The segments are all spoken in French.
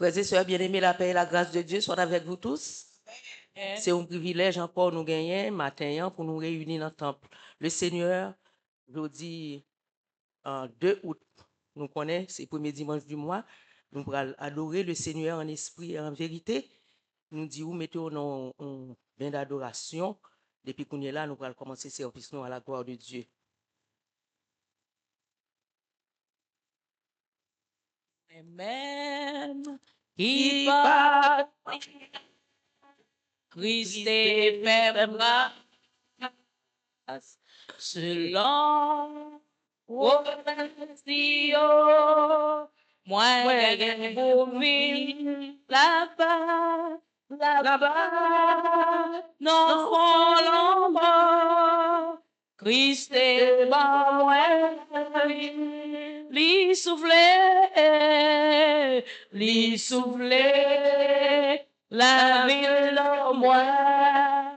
Frères et sœurs bien-aimés, la paix et la grâce de Dieu soient avec vous tous. C'est un privilège encore nous gagner matin pour nous réunir dans le temple. Le Seigneur, jeudi 2 août, nous connaissons, c'est le premier dimanche du mois, nous allons adorer le Seigneur en esprit et en vérité. Nous disons, mettons un bain d'adoration. Depuis qu'on est là, nous allons commencer le service à la gloire de Dieu. Amen. Qui part, Christ est fait grâce, selon prophétie, moi, pour vivre là-bas, non, l'ombre, Christ est moi, lui souffler, la ville en moi,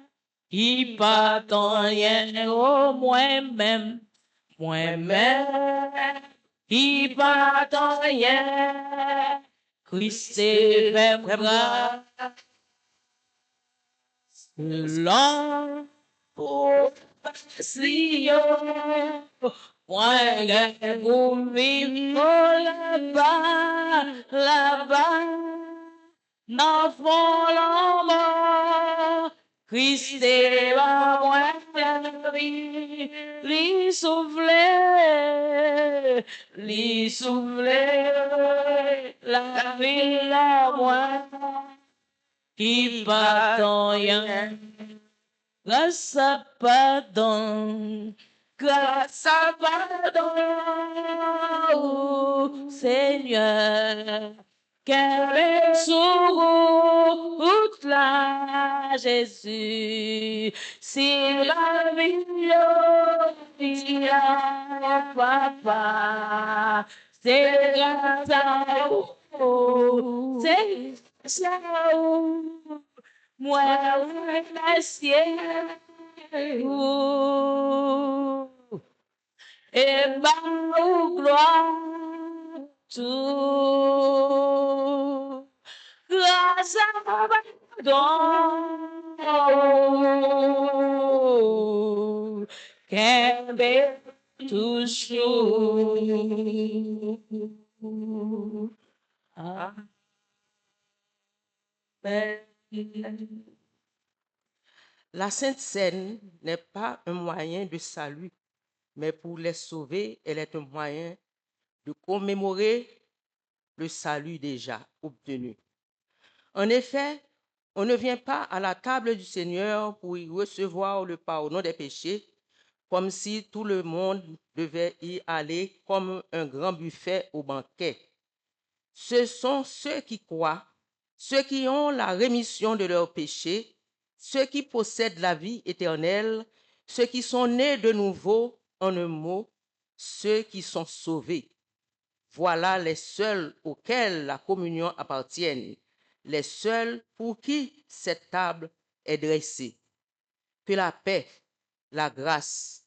qui pas en rien au moi-même, qui pas en rien, Christ est fait grâce, selon prophétie, moi, vous vivre là-bas, dans fond l'ombre, Christ est moi, lui souffler, la ville à moi, qui pas en rien, grâce à pardon. Grâce à pardon, Seigneur, qu'elle sur route là, Jésus, si la vie dit à papa, c'est grâce à vous, c'est grâce à vous, moi, merci. Et par gloire, tout, grâce à pardon, qu'elle toujours. Amen. La Sainte Seine n'est pas un moyen de salut, mais pour les sauver, elle est un moyen de commémorer le salut déjà obtenu. En effet, on ne vient pas à la table du Seigneur pour y recevoir le pardon des péchés, comme si tout le monde devait y aller comme un grand buffet au banquet. Ce sont ceux qui croient, ceux qui ont la rémission de leurs péchés, ceux qui possèdent la vie éternelle, ceux qui sont nés de nouveau, en un mot, ceux qui sont sauvés. Voilà les seuls auxquels la communion appartient, les seuls pour qui cette table est dressée. Que la paix, la grâce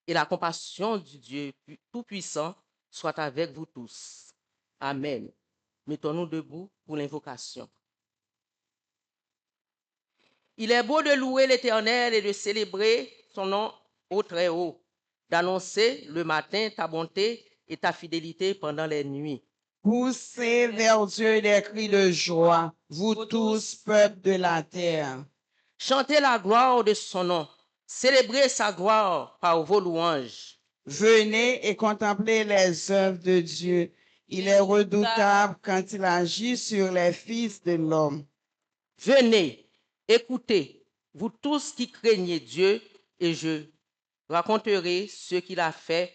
et la compassion du Dieu Tout-Puissant soient avec vous tous. Amen. Mettons-nous debout pour l'invocation. Il est beau de louer l'Éternel et de célébrer son nom au très haut, d'annoncer le matin ta bonté et ta fidélité pendant les nuits. Poussez vers Dieu des cris de joie, vous tous, peuple de la terre. Chantez la gloire de son nom, célébrez sa gloire par vos louanges. Venez et contemplez les œuvres de Dieu. Il est redoutable quand il agit sur les fils de l'homme. Venez, écoutez, vous tous qui craignez Dieu, et je raconterai ce qu'il a fait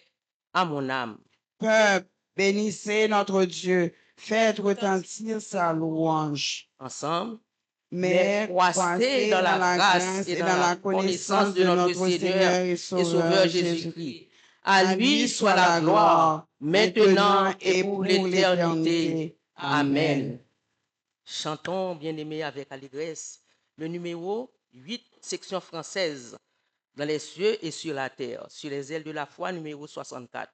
à mon âme. Peuple, bénissez notre Dieu, faites retentir sa louange. Ensemble, Mais croissez dans la grâce et dans la connaissance de notre Seigneur et Sauveur Jésus-Christ. À lui soit la gloire, maintenant et pour l'éternité. Amen. Chantons, bien-aimés, avec allégresse, le numéro 8, section française, dans les cieux et sur la terre, sur les ailes de la foi, numéro 64.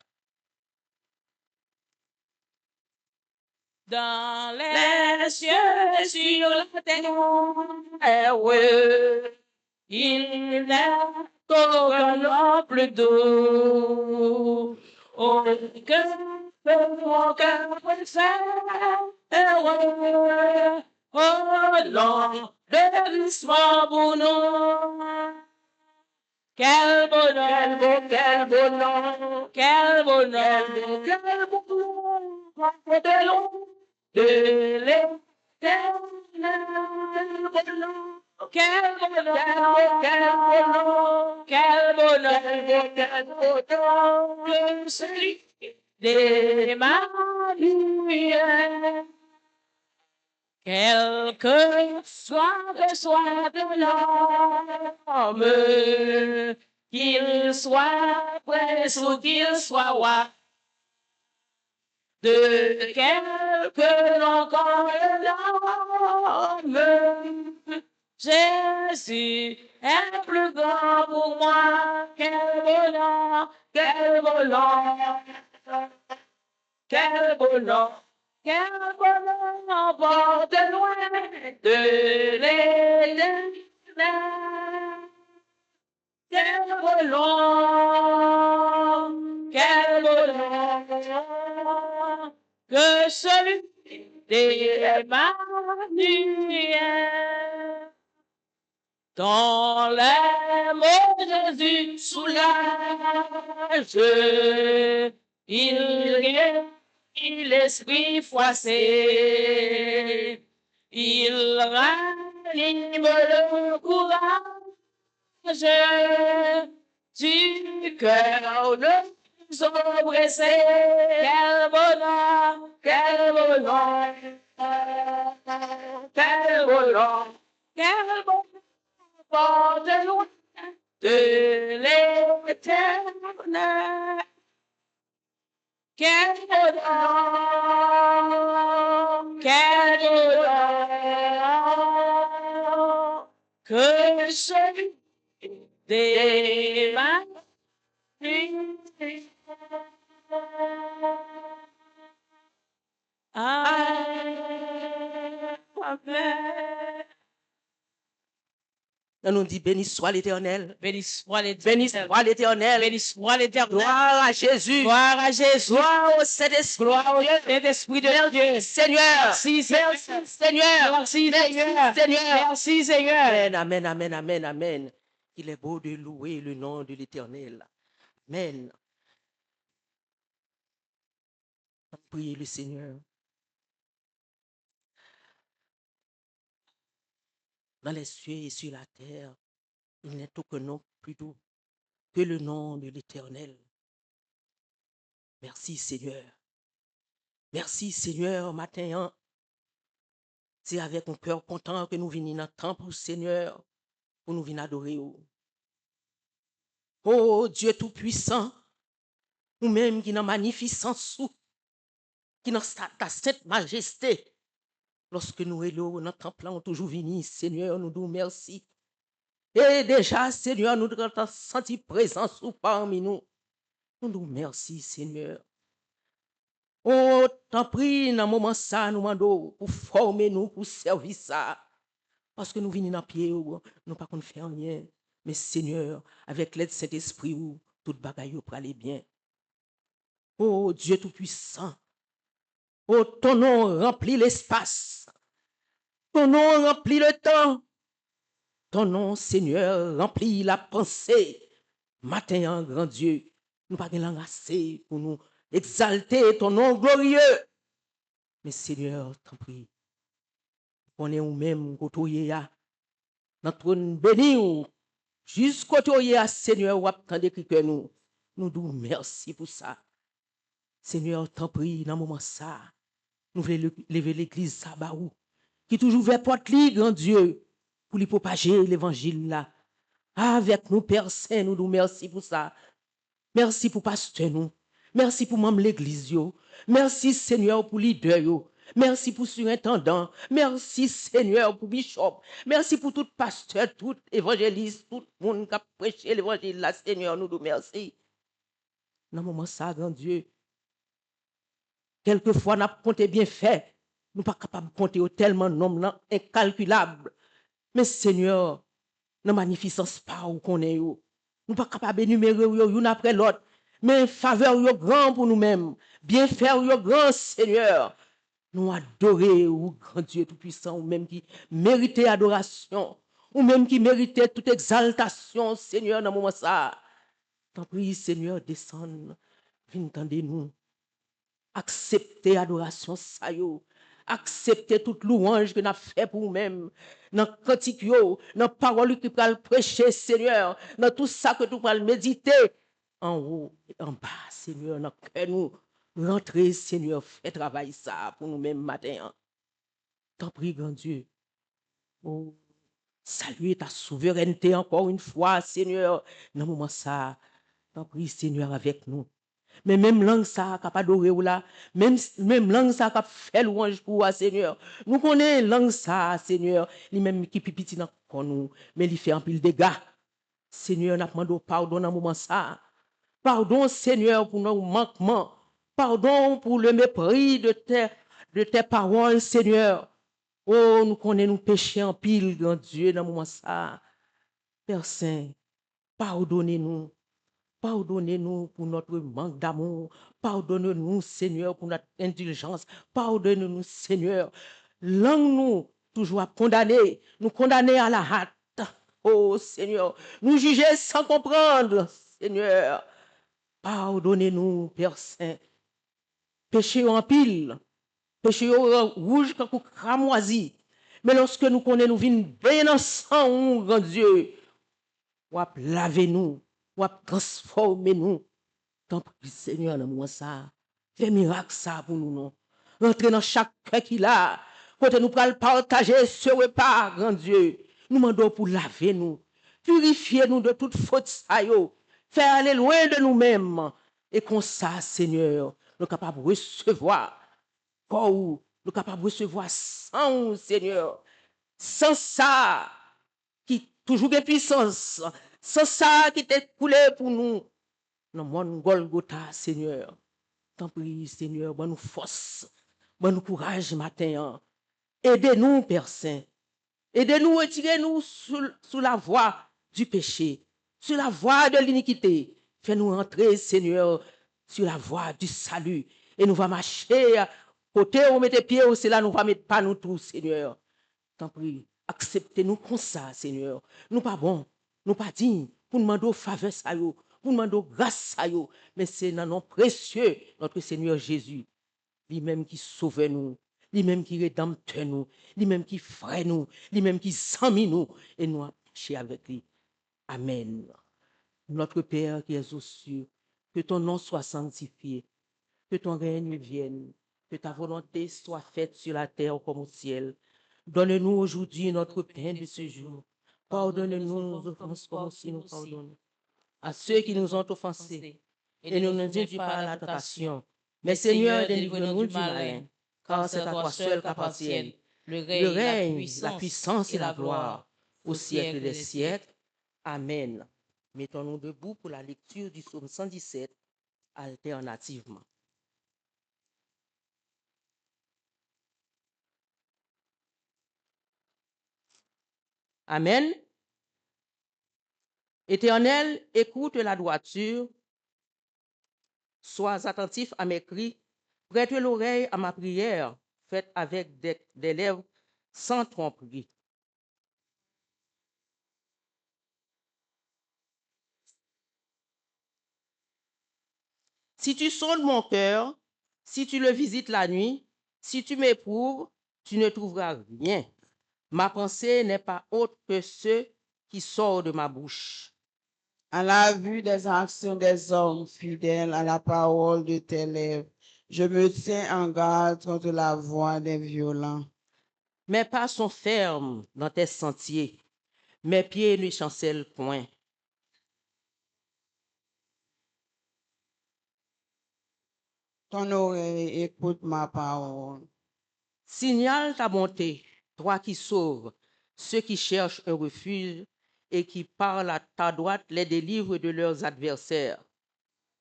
dans les cieux, sur la terre, il n'est aucun nom plus doux, aucun préfère, oh non, délice-moi pour nous. Quel bonheur, quel bonheur, quel bonheur, quel bonheur, de loin, de l'éternel bonheur. Quel bonheur, quel bonheur, quel bonheur, que celui d'Emmanuel. Quel que soit de l'homme, qu'il soit prince ou qu'il soit roi, de quelque nom qu'on l'homme, Jésus est plus grand pour moi. Quel bonheur, quel bonheur, quel bonheur. Quel bonheur porte loin de l'éternel. Quel bonheur que celui d'Emmanuel. Dans les mots de Jésus soulage, il l'esprit froissé, il ranime le courage du cœur nous oppressé. Quel bonheur, quel bonheur, quel bonheur, quel bonheur, porte loin de l'éternel. Quel bonheur, quel bonheur, que celui d'Emmanuel. Amen. On nous dit béni soit l'Éternel. Béni soit Béni soit l'Éternel. Béni soit l'Éternel. Gloire à Jésus. Gloire à Jésus. Gloire au Saint-Esprit. Gloire au Saint-Esprit de Dieu. Seigneur. Merci Seigneur. Seigneur. Merci Seigneur. Seigneur. Merci Seigneur. Amen, amen, amen, amen, amen. Il est beau de louer le nom de l'Éternel. Amen. Priez le Seigneur. Dans les cieux et sur la terre, il n'est aucun nom plus doux que le nom de l'Éternel. Merci Seigneur. Merci Seigneur, matin. C'est avec un cœur content que nous venons dans le temple, Seigneur, pour nous venir adorer. Oh Dieu Tout-Puissant, nous-mêmes qui sommes magnificence, qui dans ta sainte majesté, lorsque nous sommes dans le temple, on toujours venu, Seigneur, nous disons merci. Et déjà, Seigneur, nous avons senti présence parmi nous. Nous disons merci, Seigneur. Oh, t'en prie, dans un moment ça, nous demandons pour former nous, pour servir ça. Parce que nous venons dans pied, nous ne pas faire rien. Mais Seigneur, avec l'aide de Saint-Esprit, toute bagaille pour aller bien. Oh, Dieu Tout-Puissant. Oh, ton nom remplit l'espace. Ton nom remplit le temps. Ton nom, Seigneur, remplit la pensée. Matin, grand Dieu, nous pas l'enlacer pour nous exalter ton nom glorieux. Mais Seigneur, t'en prie, on est nous-mêmes, côté notre trône béni, jusqu'au toyer, Seigneur, ou attendez que nous disons merci pour ça. Seigneur, t'en prie, dans le moment ça, nous voulons lever l'église Sabaou, qui toujours vers porte grand Dieu, pour lui propager l'évangile là. Avec nous, Père Saint, nous disons merci pour ça. Merci pour pasteur nous. Merci pour membre l'église yo. Merci Seigneur pour leader yo. Merci pour surintendant. Merci Seigneur pour bishop. Merci pour tout pasteur, tout évangéliste, tout le monde qui a prêché l'évangile là. Seigneur, nous disons merci. Dans le moment ça, grand Dieu, quelquefois, nous avons compté bien fait. Nous pas capables de compter tellement de nombre incalculable. Mais Seigneur, dans la magnificence par où qu'on est, nous pas capables d'énumérer une après l'autre. Mais faveur yo grand pour nous-mêmes. Bien faire yo grand Seigneur. Nous adorer ou grand Dieu tout-puissant, ou même qui méritait adoration, ou même qui méritait toute exaltation, Seigneur, dans le moment ça. T'en prie, Seigneur, descend, viens tendez nous. Acceptez adoration, ça yo. Acceptez toute louange que nous avons fait pour nous-mêmes. Dans le cantique, dans la parole que nous allons prêcher, Seigneur. Dans tout ça que nous allons méditer. En haut et en bas, Seigneur, dans le cœur nous. Rentrez, Seigneur, fais travail ça pour nous-mêmes matin. T'en prie, grand Dieu. Oh, saluer ta souveraineté encore une fois, Seigneur. Dans le moment ça, t'en prie, Seigneur, avec nous. Mais même langue ça, qui a adoré ou là, même langue ça, qui a fait louange pour toi, Seigneur. Nous connaissons langue ça, Seigneur, lui-même qui pipiti dans nous, mais il fait un pile de dégâts. Seigneur, nous demandons pardon dans le moment ça. Pardon, Seigneur, pour nos manquements. Pardon pour le mépris de tes paroles, Seigneur. Oh, nous connaissons nous péchés en pile, grand Dieu, dans le moment ça. Père Saint, pardonnez-nous. Pardonnez-nous pour notre manque d'amour. Pardonnez-nous, Seigneur, pour notre indulgence. Pardonnez-nous, Seigneur. Langue-nous toujours à condamner. Nous condamner à la hâte. Oh, Seigneur. Nous juger sans comprendre, Seigneur. Pardonnez-nous, Père Saint. Péché en pile. Péché rouge comme cramoisi. Mais lorsque nous connaissons, nous venons bien ensemble, grand Dieu. Wap lavez-nous, wap transformez-nous. Tant pis, Seigneur, dans moi ça. Fais miracle ça pour nous, non. Rentrez dans chaque cœur qu'il a. Quand nous pourrons partager ce repas, grand Dieu. Nous demandons pour laver nous. Purifier nous de toute faute, ça yo. Faire aller loin de nous-mêmes. Et comme ça, Seigneur, nous sommes capables de recevoir. Pour nous sommes capables de recevoir sans, Seigneur. Sans ça, qui toujours de puissance. Sans ça qui t'est coulé pour nous. Dans le monde Golgotha, Seigneur. T'en prie, Seigneur, bonne nous force, bonne nous courage matin. Aidez-nous, Père Saint. Aidez-nous, retirez-nous sous la voie du péché, sur la voie de l'iniquité. Fais-nous entrer, Seigneur, sur la voie du salut. Et nous va marcher côté où on met pieds, c'est là nous va mettre pas nous tous, Seigneur. T'en prie, acceptez-nous comme ça, Seigneur. Nous pas bons, nous pas dignes, pour nous demander faveur ça yo, pour nous demander grâce ça yo, mais c'est dans nom précieux, notre Seigneur Jésus, lui-même qui sauve nous, lui-même qui rédempteur nous, lui-même qui frère nous, lui-même qui s'amie nous, et nous marcher avec lui. Amen. Notre Père qui es aux cieux, que ton nom soit sanctifié, que ton règne vienne, que ta volonté soit faite sur la terre comme au ciel. Donne-nous aujourd'hui notre pain de ce jour. Pardonne-nous nos offenses comme aussi nous pardonnons à ceux qui nous ont offensés. Et ne nous induis pas à la tentation. Mais Seigneur, délivre-nous du malin, car c'est à toi seul qu'appartiennent le règne, la puissance et la gloire au siècle des siècles. Amen. Mettons-nous debout pour la lecture du psaume 117 alternativement. Amen. Éternel, écoute la droiture, sois attentif à mes cris, prête l'oreille à ma prière, faite avec des lèvres sans tromperie. Si tu sondes mon cœur, si tu le visites la nuit, si tu m'éprouves, tu ne trouveras rien. Ma pensée n'est pas autre que ce qui sort de ma bouche. À la vue des actions des hommes fidèles à la parole de tes lèvres, je me tiens en garde contre la voix des violents. Mes pas sont fermes dans tes sentiers, mes pieds ne chancellent point. Ton oreille écoute ma parole. Signale ta bonté, toi qui sauves ceux qui cherchent un refuge et qui par ta droite les délivrent de leurs adversaires.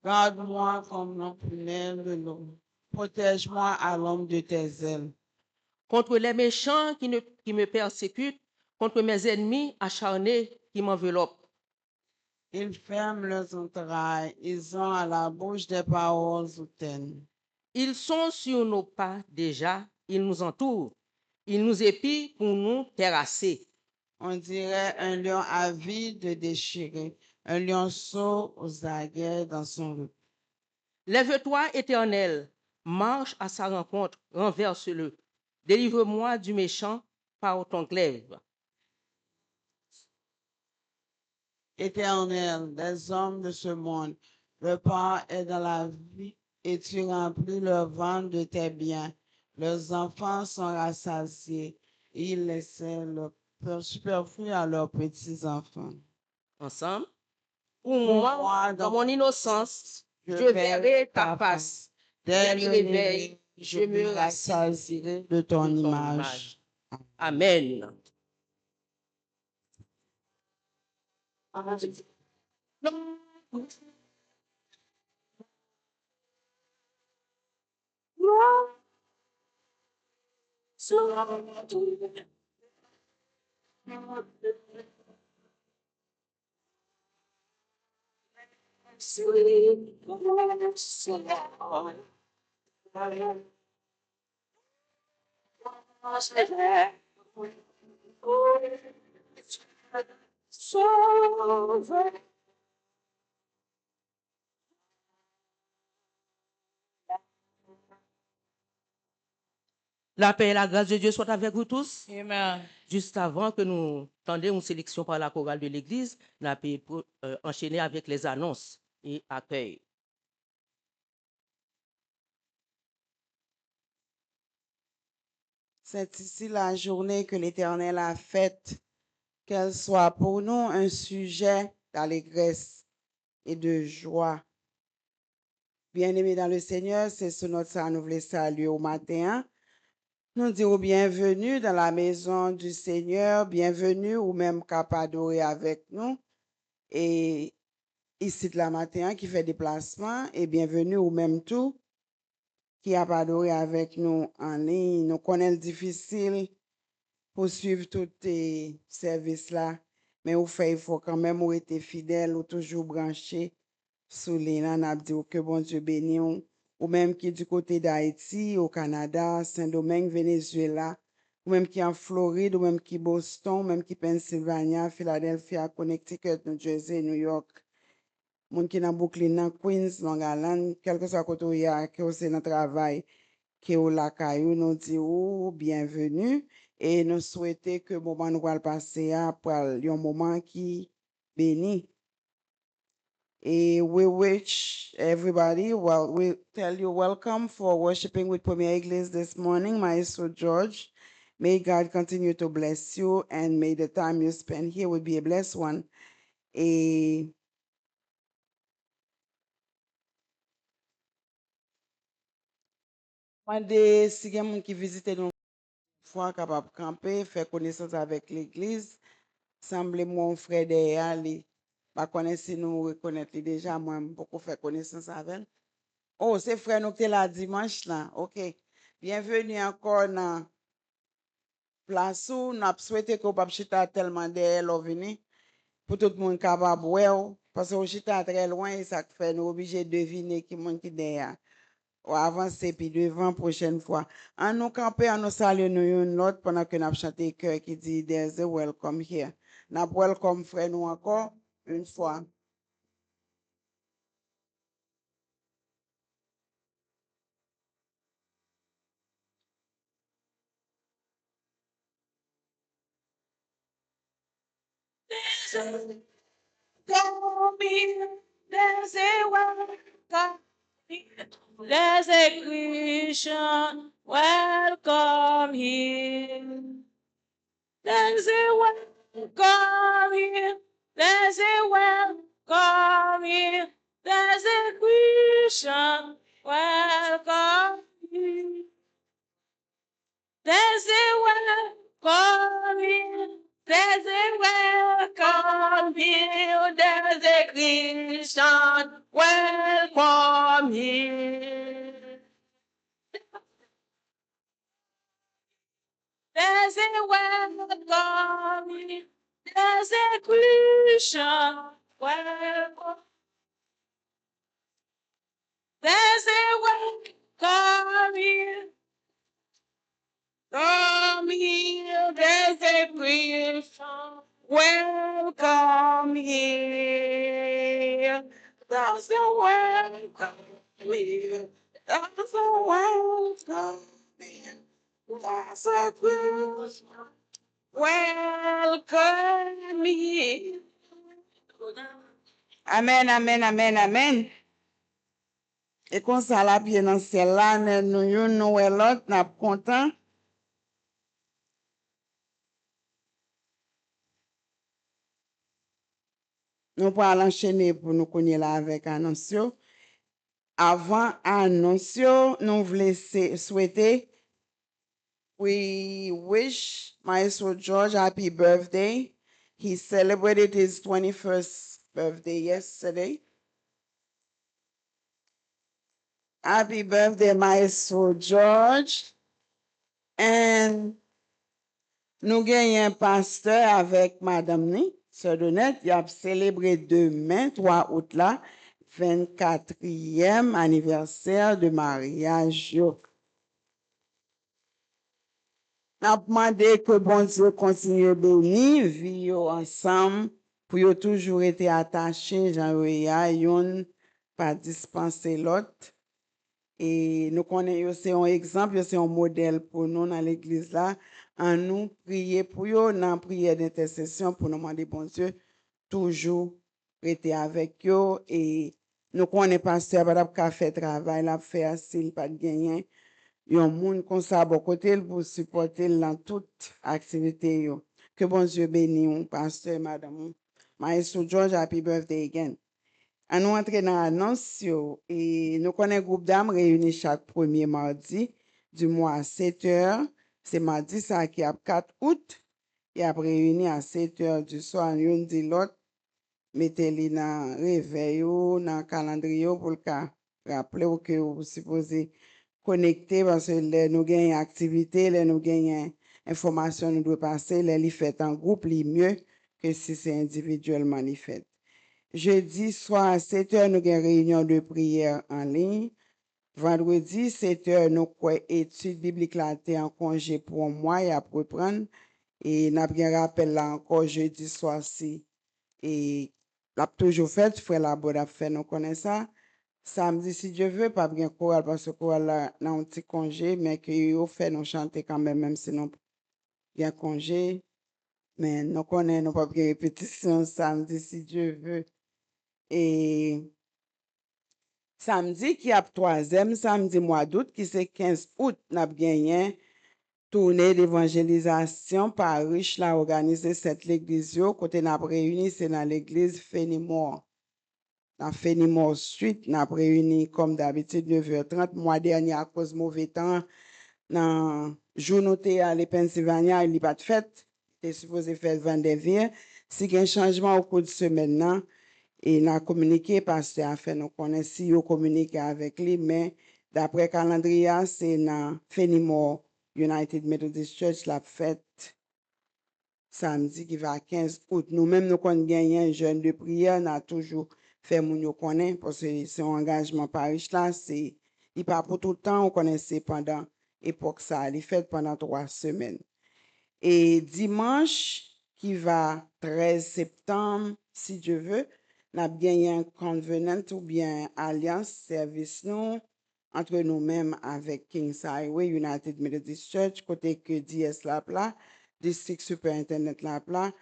Garde-moi comme l'emprunnel de l'eau. Protège-moi à l'ombre de tes ailes. contre les méchants qui me persécutent, contre mes ennemis acharnés qui m'enveloppent. Ils ferment leurs entrailles, ils ont à la bouche des paroles hautaines. Ils sont sur nos pas déjà, ils nous entourent, ils nous épient pour nous terrasser. On dirait un lion avide déchiré, un lionceau aux aguets dans son loup. Lève-toi, Éternel, marche à sa rencontre, renverse-le. Délivre-moi du méchant par ton glaive. Éternel, des hommes de ce monde, le pain est dans la vie et tu remplis leur ventre de tes biens. Leurs enfants sont rassasiés et ils laissent leur superflu à leurs petits-enfants. Ensemble. Pour moi, dans mon innocence, je verrai ta face. Dès le réveil, je me rassasierai de ton image. Amen. La paix et la grâce de Dieu soient avec vous tous. Amen. Juste avant que nous tendions une sélection par la chorale de l'Église, nous avons enchaîner avec les annonces et accueil. C'est ici la journée que l'Éternel a faite, qu'elle soit pour nous un sujet d'allégresse et de joie. Bien-aimés dans le Seigneur, c'est sur notre ça nous voulons saluer au matin. Nous disons bienvenue dans la maison du Seigneur, bienvenue ou même capable d'adorer avec nous. Et ici de la matin qui fait déplacement et bienvenue ou même tout qui a adoré avec nous en ligne. Nous connaissons difficile pour suivre tous tes services là, mais il faut quand même être fidèle ou toujours branché sous les n'a dit que bon Dieu bénisse ou même qui est du côté d'Haïti, au Canada, Saint-Domingue, Venezuela, ou même qui est en Floride, ou même qui est Boston, ou même qui est Pennsylvania, Philadelphia, Connecticut, New Jersey, New York, moun qui est dans Brooklyn, Queens, Long Island, quel que soit côté où il y a, que c'est notre travail, que au la caillou, nous disons bienvenue et nous souhaitons que le moment nous va passer pour un moment qui béni. We wish everybody, well, we tell you welcome for worshiping with Premier Église this morning, Maestro George. May God continue to bless you and may the time you spend here will be a blessed one. Et demandez si il y a quelqu'un qui visite nous fois capable de camper, faire connaissance avec l'église, semblez mon frère derrière lui. Pas connaître si nous reconnaître déjà, moi, beaucoup faire connaissance avec. Oh, c'est frère nous qui là dimanche là. OK. Bienvenue encore dans place où nous avons souhaité que vous chita tellement derrière venir pour tout le monde capable ouais parce que chita très loin et ça fait nous obligés de deviner qui monde qui derrière. Ou avancer puis devant prochaine fois. En nous camper, en nous saluer nous une note pendant que nous avons chanté cœur qui dit there's a welcome here. Nous welcome frère nous encore une fois. There's a welcome. There's a Christian welcome here. There's a welcome here. There's a welcome here. There's a Christian welcome here. There's a welcome here. There's a welcome here. There's a Christian welcome here. There's a welcoming, there's a Christian welcome. There's a welcoming. Come here, there's a Christian. Welcome here. There's a welcome here. There's a welcome here. There's a Christian. Welcome here. Amen, amen, amen, amen. Et qu'on ça la bien dans celle-là, nous yon nous et l'autre, n'a content. Nous pourrons enchaîner pour nous connaître là avec Annoncio. Avant Annoncio, nous voulons souhaiter, we wish Maestro George happy birthday. He celebrated his 21st birthday yesterday. Happy birthday, Maestro George. And nous gagnons un pasteur avec Madame Ni, Sœur Donette, il a célébré demain, 3 août là, 24e anniversaire de mariage. N'a demandé que bon Dieu continue à bénir, vivre ensemble, pour yo toujours été attachés, Jean-Roya, yon pas dispenser l'autre. Et nous connaissons, c'est un exemple, c'est un modèle pour nous dans l'église là. En nous prier pour eux, dans prière d'intercession pour nous demander bon Dieu, toujours rester avec eux. Et nous connaissons pasteur, pas faire travail, la faire s'il pas de gagner. Il y a un monde comme ça à bon côté pour supporter dans toute activité. Que bon Dieu bénisse, pasteur, madame. Maestro George, happy birthday again. À nous entrer dans l'annonce, et nous connaissons un groupe d'âmes réunis chaque premier mardi du mois à 7 heures. C'est mardi, ça qui a 4 août. Et après réunis à 7 heures du soir, nous dit l'autre, mettez-les dans le réveil, dans le calendrier pour le cas. Rappelez-vous que vous supposez connecter parce que nous gagnons une activité, nous gagnons information, nous devons passer, les fait en groupe, les mieux que si c'est individuellement les fait. Jeudi soir à 7 heures, nous avons une réunion de prière en ligne. Vendredi, 7 heures, nous avons étude biblique là, en congé pour un mois et après reprendre. Et nous avons un rappel là encore jeudi soir si. Et l'a toujours fait, frère la bonne fait, nous connaissons ça. Samedi, si Dieu veut, pas bien chorale parce que chorale là, a un petit congé, mais que vous fait nous chanter quand même si nous bien congé. Mais nous connaissons, nous pas bien répétition samedi, si Dieu veut. Et samedi qui a 3e samedi mois d'août qui c'est 15 août n'a gagné tournée d'évangélisation par riche là organisé cette l'église côté n'a réuni c'est dans l'église Fenimore. Dans Fenimore Street n'a réuni comme d'habitude 9h30 mois dernier à cause mauvais temps dans journée à les Pennsylvania il pas de fête était supposé faire vendredi si il y a un changement au cours de semaine là. Et n'a communiqué parce que a fait nous connaît si yo communiqué avec lui mais d'après calendrier c'est dans Fenimore United Methodist Church la fête samedi qui va à 15 août nous même nous connait gagné un jeûne de prière n'a toujours fait moun yo connaît parce que c'est un engagement parish là c'est il pas pour tout le temps on connaissait pendant époque ça il fait pendant 3 semaines et dimanche qui va 13 septembre si Dieu veut n'a bien un covenant ou bien alliance service nous entre nous-mêmes avec Kings Highway United Methodist Church côté que DS là district superintendent là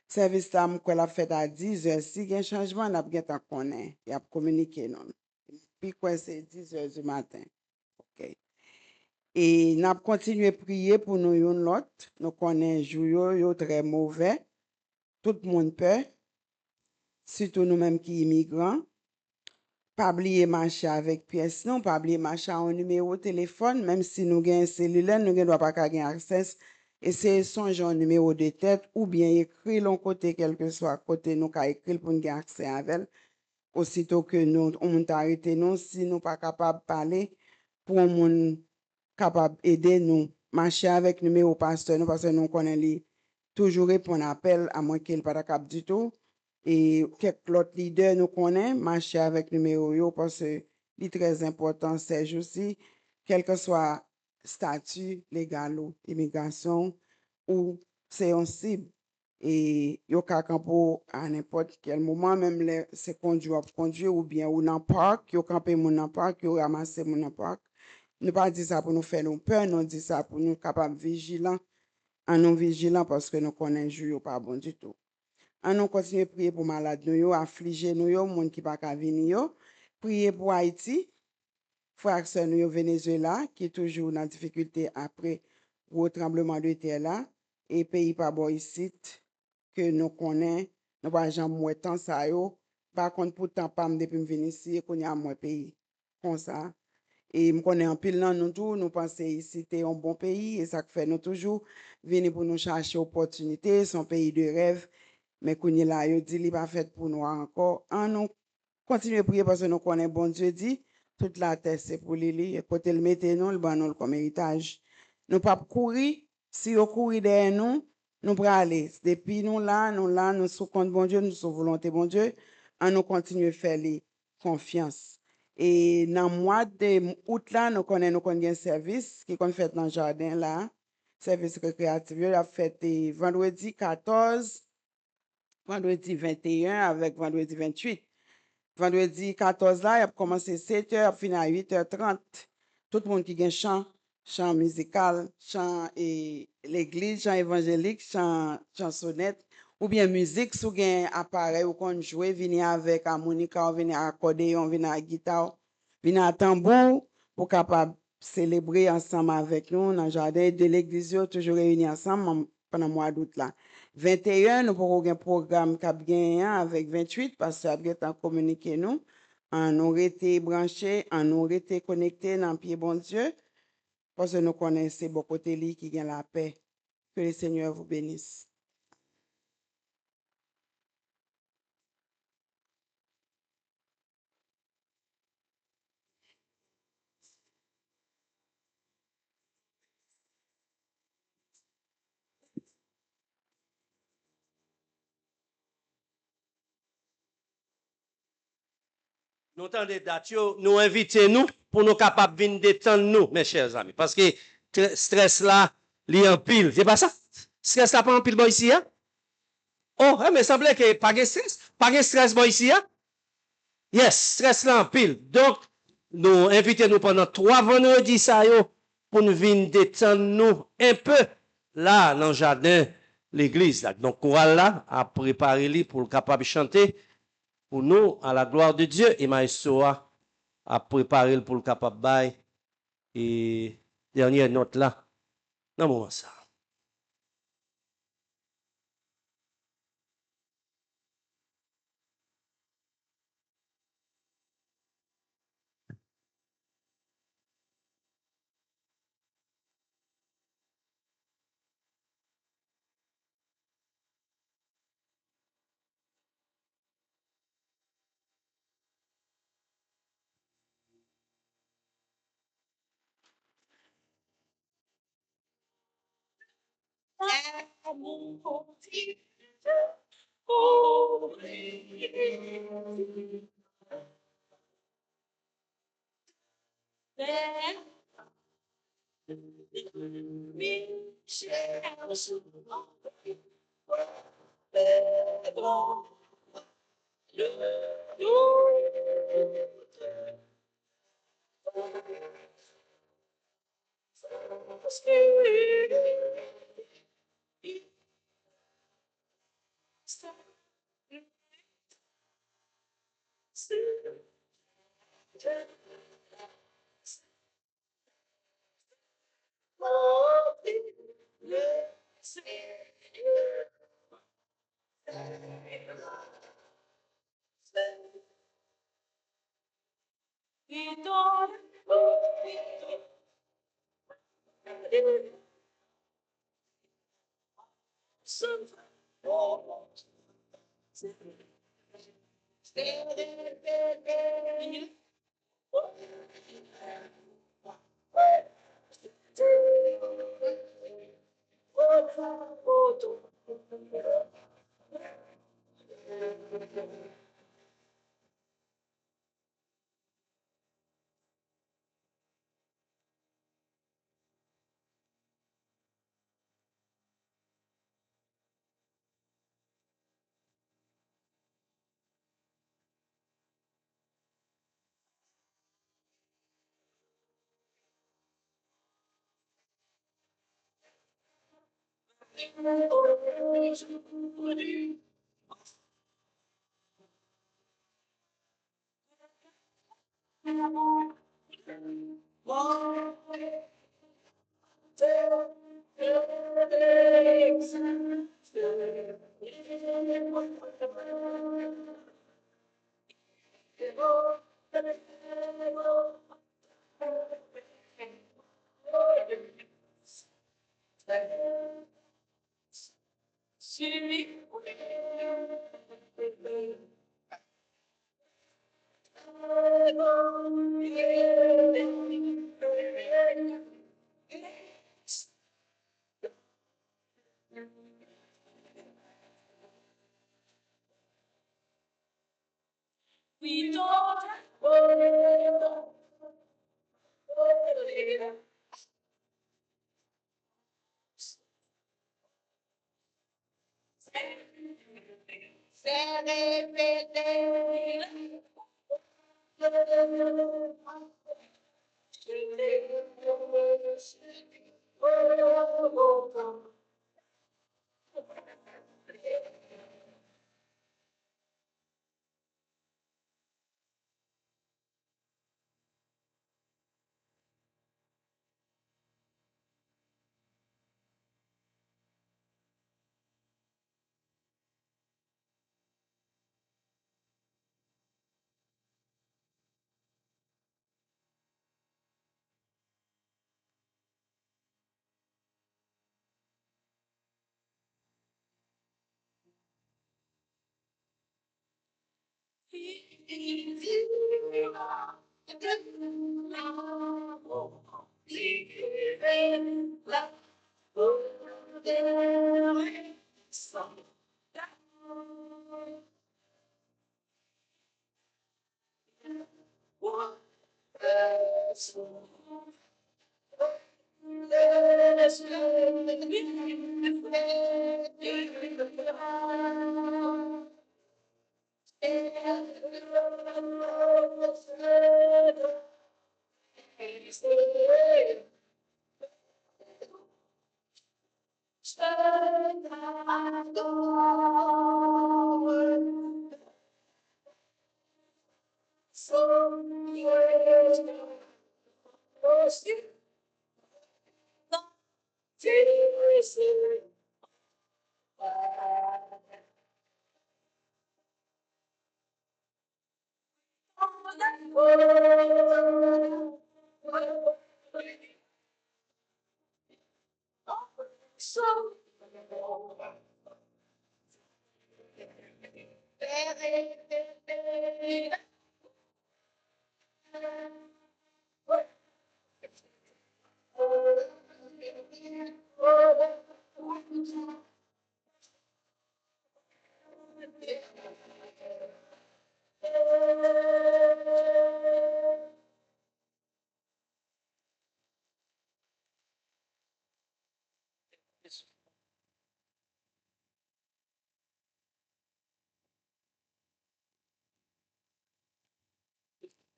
service là m'ko la fait à 10h si il y a un changement n'a bien tant connaît y a communiqué non puis quoi c'est 10h du matin. OK. Et n'a continuer prier pour nous yon l'autre nous connaît jour yo très mauvais tout le monde peur surtout nous-mêmes qui immigrants. Pas oublier marcher avec pièce non, pas oublier marcher en numéro de téléphone, même si nous avons un cellulaire, nous ne doit pas avoir accès. Et c'est son genre numéro de tête ou bien écrit l'on côté, quel que soit côté, nous avons écrit pour nous avoir accès avec. Aussitôt que nous, on arrêté nous, si nous pas capable de parler, pour nous capable d'aider nous, marcher avec numéro pasteur nous parce que nous connaissons toujours répondre à appel à moins qu'il pas cap du tout. Et quelques autres leaders nous connaissent, marcher avec numéro yo parce que c'est très important, c'est aussi, quel que soit statut légal ou immigration ou c'est un cible. Et yo ka campo à n'importe quel moment, même c'est conduire ou bien ou dans parc, yo camper mon dans parc, yo ramasser mon dans parc. Nous pas dire ça pour nous faire nous peur, nous dit ça pour nous capables vigilants, en nous vigilants parce que nous connaissons jour pas bon du tout. En nous continuer à prier pour malades nous yo, affligés nous yo, monde qui pas ka venir yo, prier pour Haïti, frère sœur nous yo Venezuela qui est toujours dans difficulté après le tremblement de terre là et pays pas bon ici que nous connaissons, nous pas jamais moins temps ça yo. Par contre pourtant pas depuis venir ici qu'on y a moins pays comme ça. Et je connais en pile nous tout, nous pensons ici c'est un bon pays et ça fait nous toujours venir pour nous chercher opportunité, son pays de rêve. Mais qu'on est là, il dit il pas fait pour nous encore. En nous continuer à prier parce que nous connaissons bon Dieu dit toute la terre c'est pour lui. Et côté le mettez nous le ban nous comme héritage. Nous pas courir, si on courir derrière nous, nous pour aller. Depuis nous sous compte bon Dieu, nous sous volonté bon Dieu, en nous continuer à faire les confiance. Et dans le mois d'août là, nous connaissons un service qui est fait dans le jardin là, service récréatif. Il a fait vendredi 14, vendredi 21 avec vendredi 28. Vendredi 14 là, il a commencé 7h, fini à 8h30. Tout le monde qui a chant musical, chant et l'église, chant évangélique, chant chansonnette, ou bien musique, sous un appareil ou qu'on joue, venir avec harmonica, venir à accordéon, venir à guitare, venir à tambour, pour capable célébrer ensemble avec nous dans le jardin de l'église, toujours réunis ensemble pendant le mois d'août là. 21, nous pourrons un programme qui a bien avec 28 parce que nous avons communiqué nous. On aurait été branchés, on aurait été connectés dans le pied bon Dieu parce que nous connaissons beaucoup de gens qui ont la paix. Que le Seigneur vous bénisse. Nous avons des dates, nous invitons nous pour nous capables de venir détendre nous, mes chers amis. Parce que stress là, il y a en pile. C'est pas ça? Stress là, pas en pile, bon, ici, hein? Oh, mais il semblait que pas de stress. Pas de stress, bon, ici, hein? Yes, stress là en pile. Donc, nous invitons nous pendant 3 vendredis, ça, pour nous venir détendre nous un peu là, dans le jardin, l'église. Là. Donc, chorale là, a préparé pour le capable de chanter pour nous, à la gloire de Dieu. Et maestro a préparé pour le capable de et dernière note là, dans le moment ça.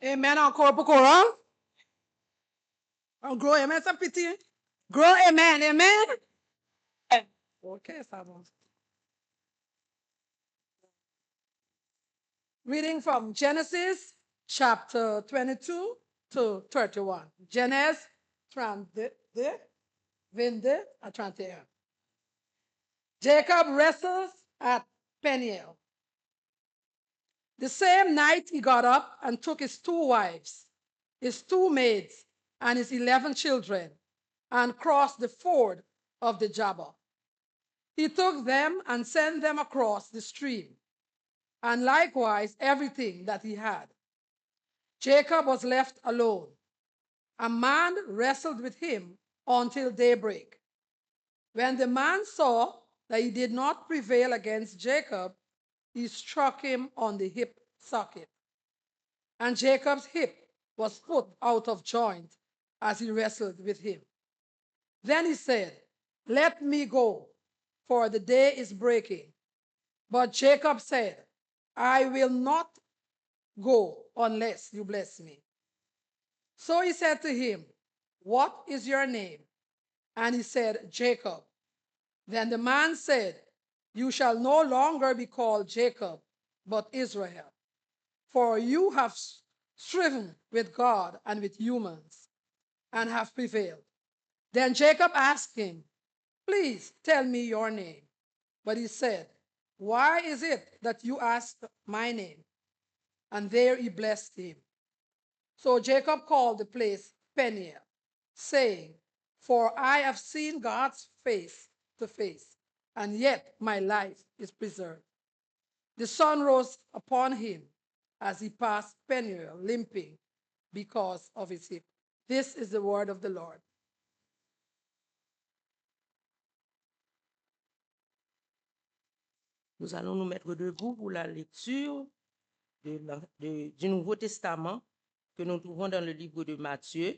Amen. Encore pour Coran. Un gros amen, ça petit. Gros amen, amen. Ok, ça va. Reading from Genesis chapter 22 to 31. Genèse 32, 22 à 31. Jacob wrestles at Peniel. The same night he got up and took his 2 wives, his 2 maids, and his 11 children, and crossed the ford of the Jabbok. He took them and sent them across the stream, and likewise everything that he had. Jacob was left alone. A man wrestled with him until daybreak. When the man saw that he did not prevail against Jacob, he struck him on the hip socket. And Jacob's hip was put out of joint as he wrestled with him. Then he said, "Let me go, for the day is breaking." But Jacob said, "I will not go unless you bless me." So he said to him, "What is your name?" And he said, "Jacob." Then the man said, You shall no longer be called Jacob, but Israel, for you have striven with God and with humans and have prevailed. Then Jacob asked him, Please tell me your name. But he said, Why is it that you ask my name? And there he blessed him. So Jacob called the place Peniel, saying, For I have seen God's face to face, and yet my life is preserved. The sun rose upon him as he passed Peniel, limping because of his hip. This is the word of the Lord. Nous allons nous mettre debout pour la lecture du Nouveau Testament que nous trouvons dans le livre de Matthieu,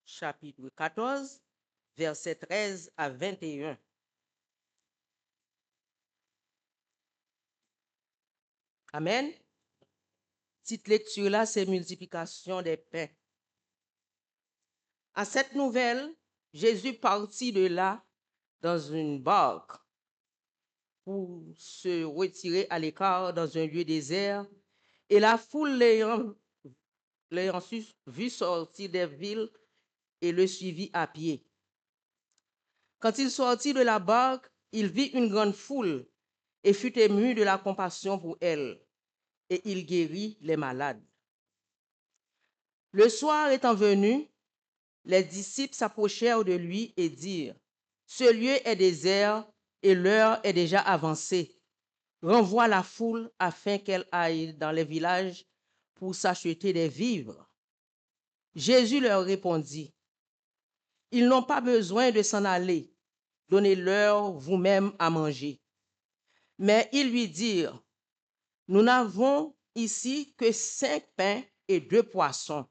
chapitre 14, versets 13 à 21. Amen. Cette lecture-là, c'est multiplication des pains. À cette nouvelle, Jésus partit de là dans une barque pour se retirer à l'écart dans un lieu désert, et la foule l'ayant vu sortir des villes et le suivit à pied. Quand il sortit de la barque, il vit une grande foule et fut ému de la compassion pour elle, et il guérit les malades. Le soir étant venu, les disciples s'approchèrent de lui et dirent, « Ce lieu est désert et l'heure est déjà avancée. Renvoie la foule afin qu'elle aille dans les villages pour s'acheter des vivres. » Jésus leur répondit, « Ils n'ont pas besoin de s'en aller. Donnez-leur vous-même à manger. » Mais ils lui dirent, « Nous n'avons ici que 5 pains et 2 poissons. »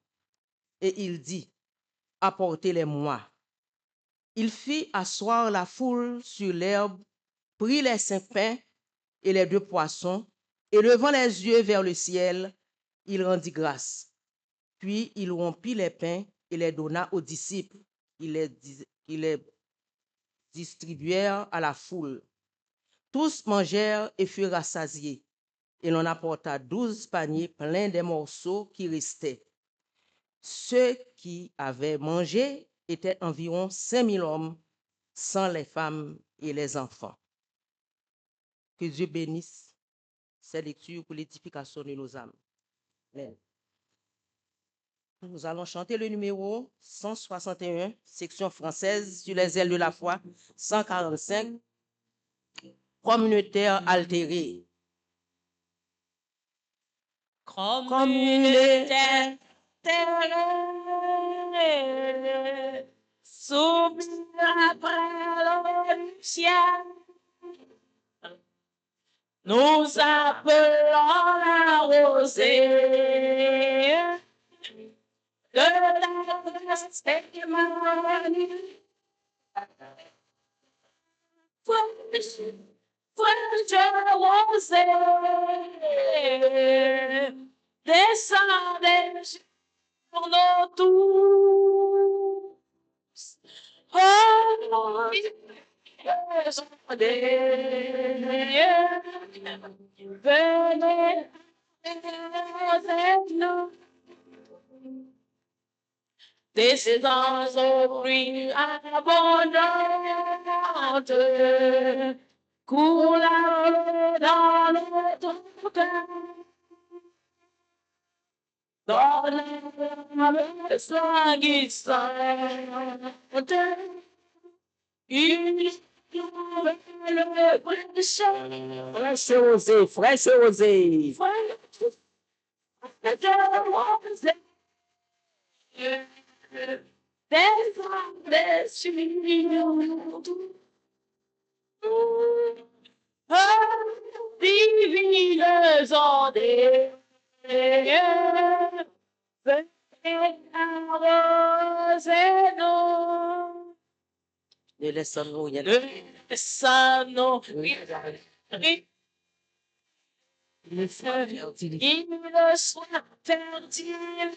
Et il dit, « Apportez-les-moi. » Il fit asseoir la foule sur l'herbe, prit les 5 pains et les 2 poissons, et levant les yeux vers le ciel, il rendit grâce. Puis il rompit les pains et les donna aux disciples. Ils les distribuèrent à la foule. Tous mangèrent et furent rassasiés, et l'on apporta 12 paniers pleins des morceaux qui restaient. Ceux qui avaient mangé étaient environ 5000 hommes, sans les femmes et les enfants. Que Dieu bénisse ces lectures pour l'édification de nos âmes. Amen. Nous allons chanter le numéro 161, section française, sur les ailes de la foi, 145, communautaire altérée. Communautaire altérée, soumis après le ciel. Nous appelons la rosée de la grâce Emmanuel. Fraîche rosée, descendez sur nous tous. Oh, venez avec nous. Descendons au fruit abondante, coule dans notre cœur. Donne la sanguissante, une nouvelle fraîcheur. Fraîche rosée, fraîche rosée. Descendez sur nous. Divines ondes, venez arroser-nous. Ne laissons-nous rien. Laissons-nous il soit fertile.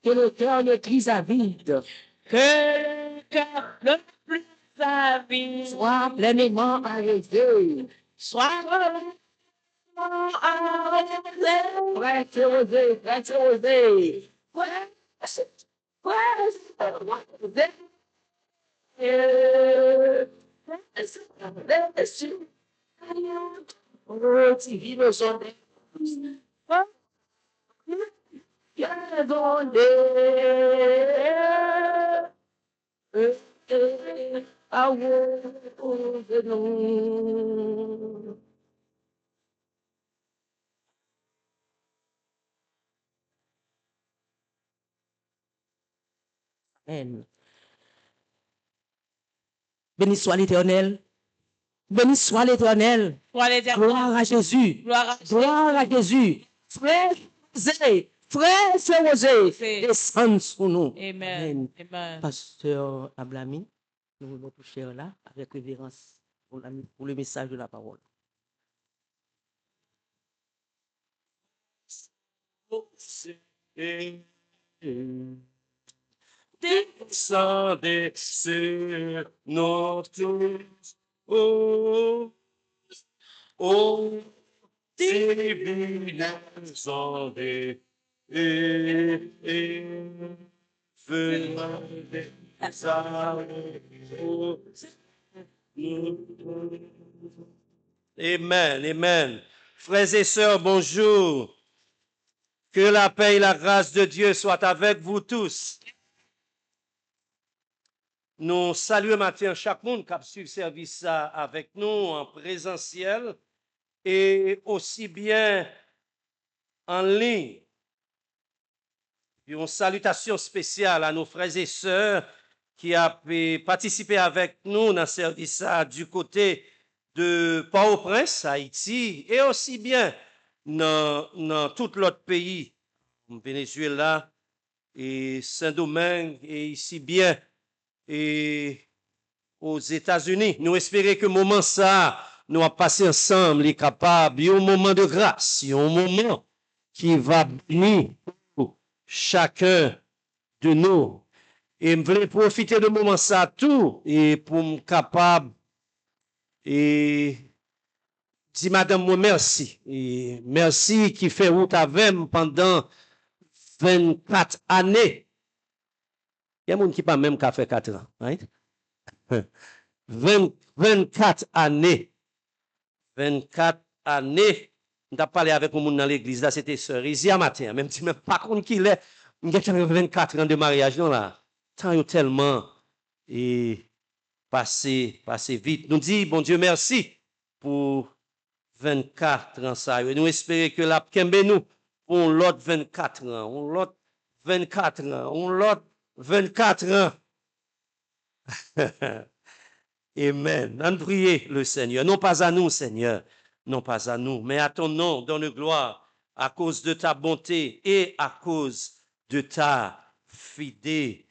Que le cœur ne crise à vide. Que le cœur le plus sa vie. Sois pleinement arrêté. Sois pleinement arrêté. Prêt et osé, prêt et osé. Amen. Béni soit l'Éternel. Béni soit l'Éternel. Toi, l'Éternel. Gloire à Jésus. Gloire à Jésus. Gloire à Jésus. Frère José, frère José, C'est- descends sur nous. Amen. Amen. Pasteur Ablami, nous voulons toucher là avec révérence pour le message de la parole. Descendez sur notre eau, ô divine descendez et venez des Amen, amen. Frères et sœurs, bonjour. Que la paix et la grâce de Dieu soient avec vous tous. Nous saluons matin chaque monde qui a suivi le service avec nous en présentiel et aussi bien en ligne. Une salutation spéciale à nos frères et sœurs qui ont participé avec nous dans le service du côté de Port-au-Prince, Haïti, et aussi bien dans tout l'autre pays, Venezuela et Saint-Domingue, et ici bien et aux États-Unis. Nous espérons que le moment ça, nous allons passer ensemble, est capable, un moment de grâce, un moment qui va bénir pour chacun de nous. Et je voulais profiter de moment ça tout et pour me capable et dis madame moi merci. Et merci qui fait route avec moi pendant 24 années. Il y a des gens qui pas même qu'à faire 4 ans. Right? 24 années. 24 années. On a parlé avec un monde dans l'église, là, c'était sœur Isia matin. Même si même pas contre qui l'est, on a 24 ans de mariage, non là. Tant yo tellement et passé vite. Nous dit, bon Dieu, merci pour 24 ans ça. Et nous espérons que la kembe nous pour l'autre 24 ans, on l'autre 24 ans, on l'autre 24 ans. Amen. On prie le Seigneur. Non pas à nous, Seigneur. Non pas à nous, mais à ton nom, donne gloire à cause de ta bonté et à cause de ta fidélité.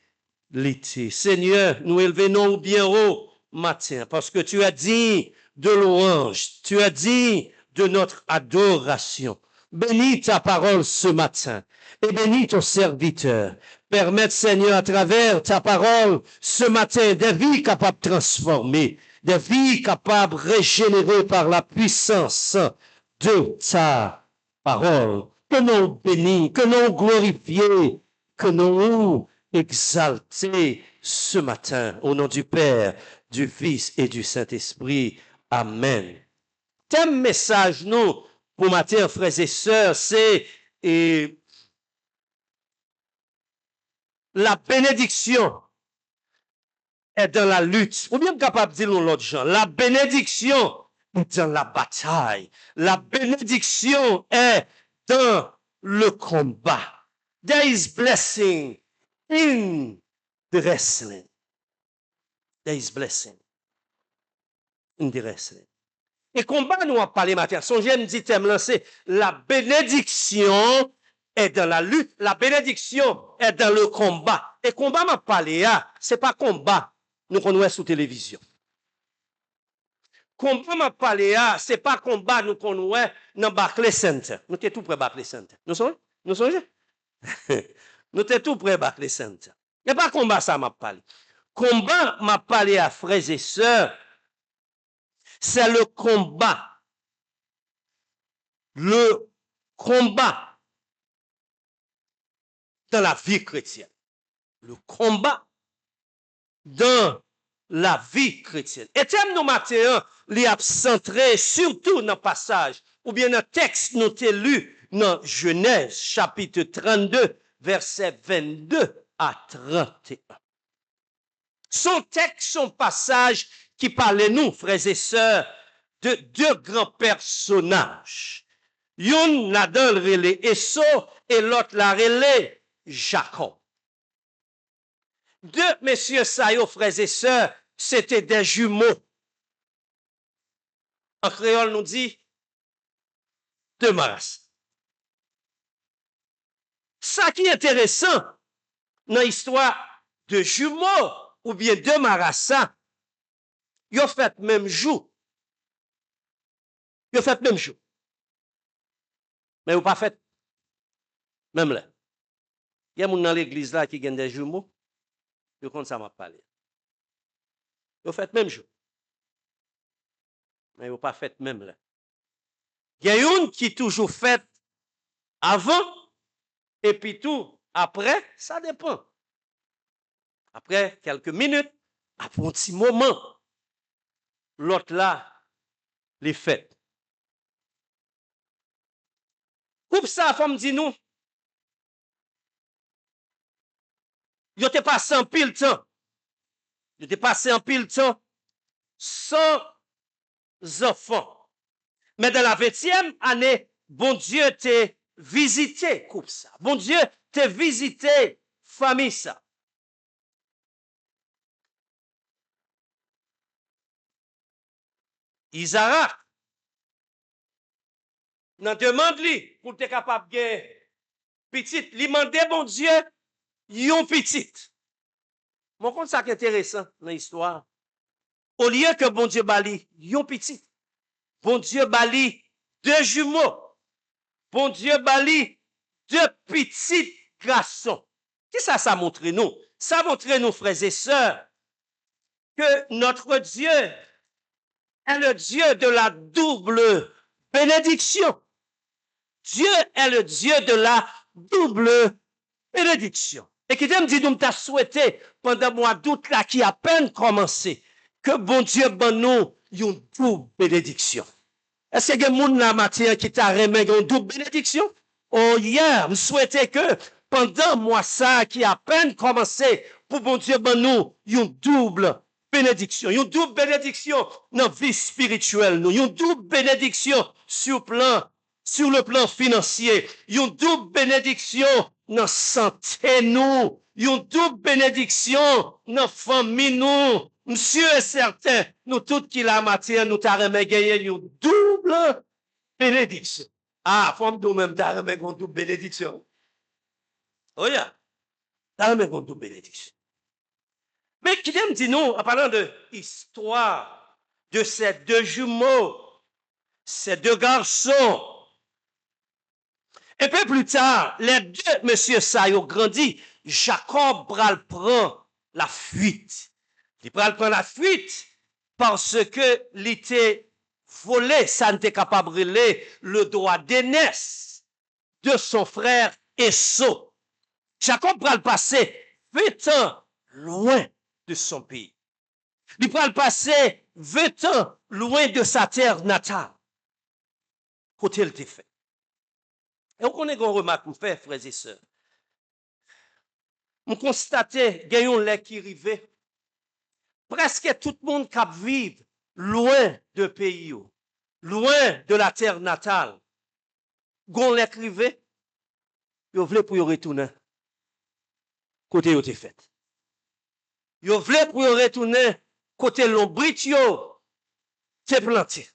Seigneur, nous élevons bien haut matin parce que tu as dit de louange, tu as dit de notre adoration. Bénis ta parole ce matin et bénis ton serviteur. Permette, Seigneur, à travers ta parole ce matin, des vies capables de transformer, des vies capables de régénérer par la puissance de ta parole. Que nous bénis, que nous glorifier, que nous exalter ce matin au nom du Père, du Fils et du Saint-Esprit. Amen. Thème message, nous, pour matin, frères et sœurs, c'est la bénédiction est dans la lutte. Ou bien capable de dire l'autre gens, la bénédiction est dans la bataille. La bénédiction est dans le combat. There is blessing in the wrestling. There is blessing in the wrestling. Et combat, nous avons parlé matin. Songez, me dit, thème lancé, la bénédiction est dans la lutte, la bénédiction est dans le combat. Et combat m'a parlé, c'est pas combat, nous connaissons sous télévision. Combat m'a parlé, c'est pas combat, nous connaissons dans Barclays Center. Nous sommes tout près Barclays Center. Nous sommes? Nous sommes? Nous sommes tout près Barclays Center. Mais pas combat ça m'a parlé. combat m'a parlé à frères et sœurs, c'est le combat dans la vie chrétienne. Le combat dans la vie chrétienne. Et thème nous matin, li a centré surtout dans le passage, ou bien dans le texte nous t'ai lu dans Genèse, chapitre 32, verset 22 à 31. Son texte, son passage qui parlait nous, frères et sœurs, de deux grands personnages. Yon là-dedans relé Esau et l'autre la relé Jacob. Deux messieurs Sayo, frères et sœurs, c'était des jumeaux. En créole, nous dit deux maras. Ça qui est intéressant dans l'histoire de jumeaux ou bien deux marassa, ils ont fait même jour. Ils ont fait même jour. Mais ils n'ont pas fait même là. Il y a des gens dans l'église là qui ont des jumeaux. Ils comptent ça m'a parlé. Ils ont fait même jour. Mais ils n'ont pas fait même là. Il y a une qui toujours fait avant et puis tout après, ça dépend. Après quelques minutes, après un petit moment, l'autre là, les fait. Coupe ça, la femme dit nous. Ils ont passé en pile temps. Ils ont passé en pile temps sans enfants. Mais dans la 20e année, bon Dieu t'a visité, coupe ça. Bon Dieu t'a visité, famille ça. Isaac, nan demande li pour te capable de petit, li mande bon Dieu, yon petit. Mon compte ça qui est intéressant dans l'histoire. Au lieu que bon Dieu bali, yon petit. Bon Dieu bali deux jumeaux. Bon Dieu bali deux petits garçons. Qu'est-ce que ça montre nous? Ça montre nous, frères et sœurs, que notre Dieu est le Dieu de la double bénédiction. Dieu est le Dieu de la double bénédiction. Et qui me dit, nous t'a souhaité pendant le mois d'août là qui a peine commencé, que bon Dieu ben nous une double bénédiction. Est-ce qu'il y a des gens la matière qui t'a remis une double bénédiction? Oh, hier, je souhaitais que pendant mois ça qui a peine commencé, pour bon Dieu ben nous une double bénédiction. Une double bénédiction dans la vie spirituelle, nous. Une double bénédiction sur le plan financier. Une double bénédiction dans la santé, nous. Une double bénédiction dans la famille, nous. Monsieur est certain, nous tous qui la matière, nous t'arrêtons gagner une double bénédiction. Ah, femme nous même t'arrêtons une double bénédiction. Oh yeah, t'arrêtons une double bénédiction. Mais qui me dit nous, en parlant de l'histoire de ces deux jumeaux, ces deux garçons, un peu plus tard, les deux monsieur Sayo grandit, Jacob prend la fuite. Il prend la fuite parce que il était volé, ça n'était capable de le droit d'aînesse de son frère Esau. Jacob prend le passé 20 ans loin de son pays. Il prend le passé 20 ans loin de sa terre natale. Côté il était fait. Et on connaît qu'on remarque, vous fait, frères et sœurs. On constate, gagnons les qui arrivait. Presque tout le monde qui vit loin de pays, loin de la terre natale. Gon l'écrivait, ils voulaient pour y retourner. Côté ils étaient fait. Ils voulaient pour y retourner côté l'ombritio, c'est planté.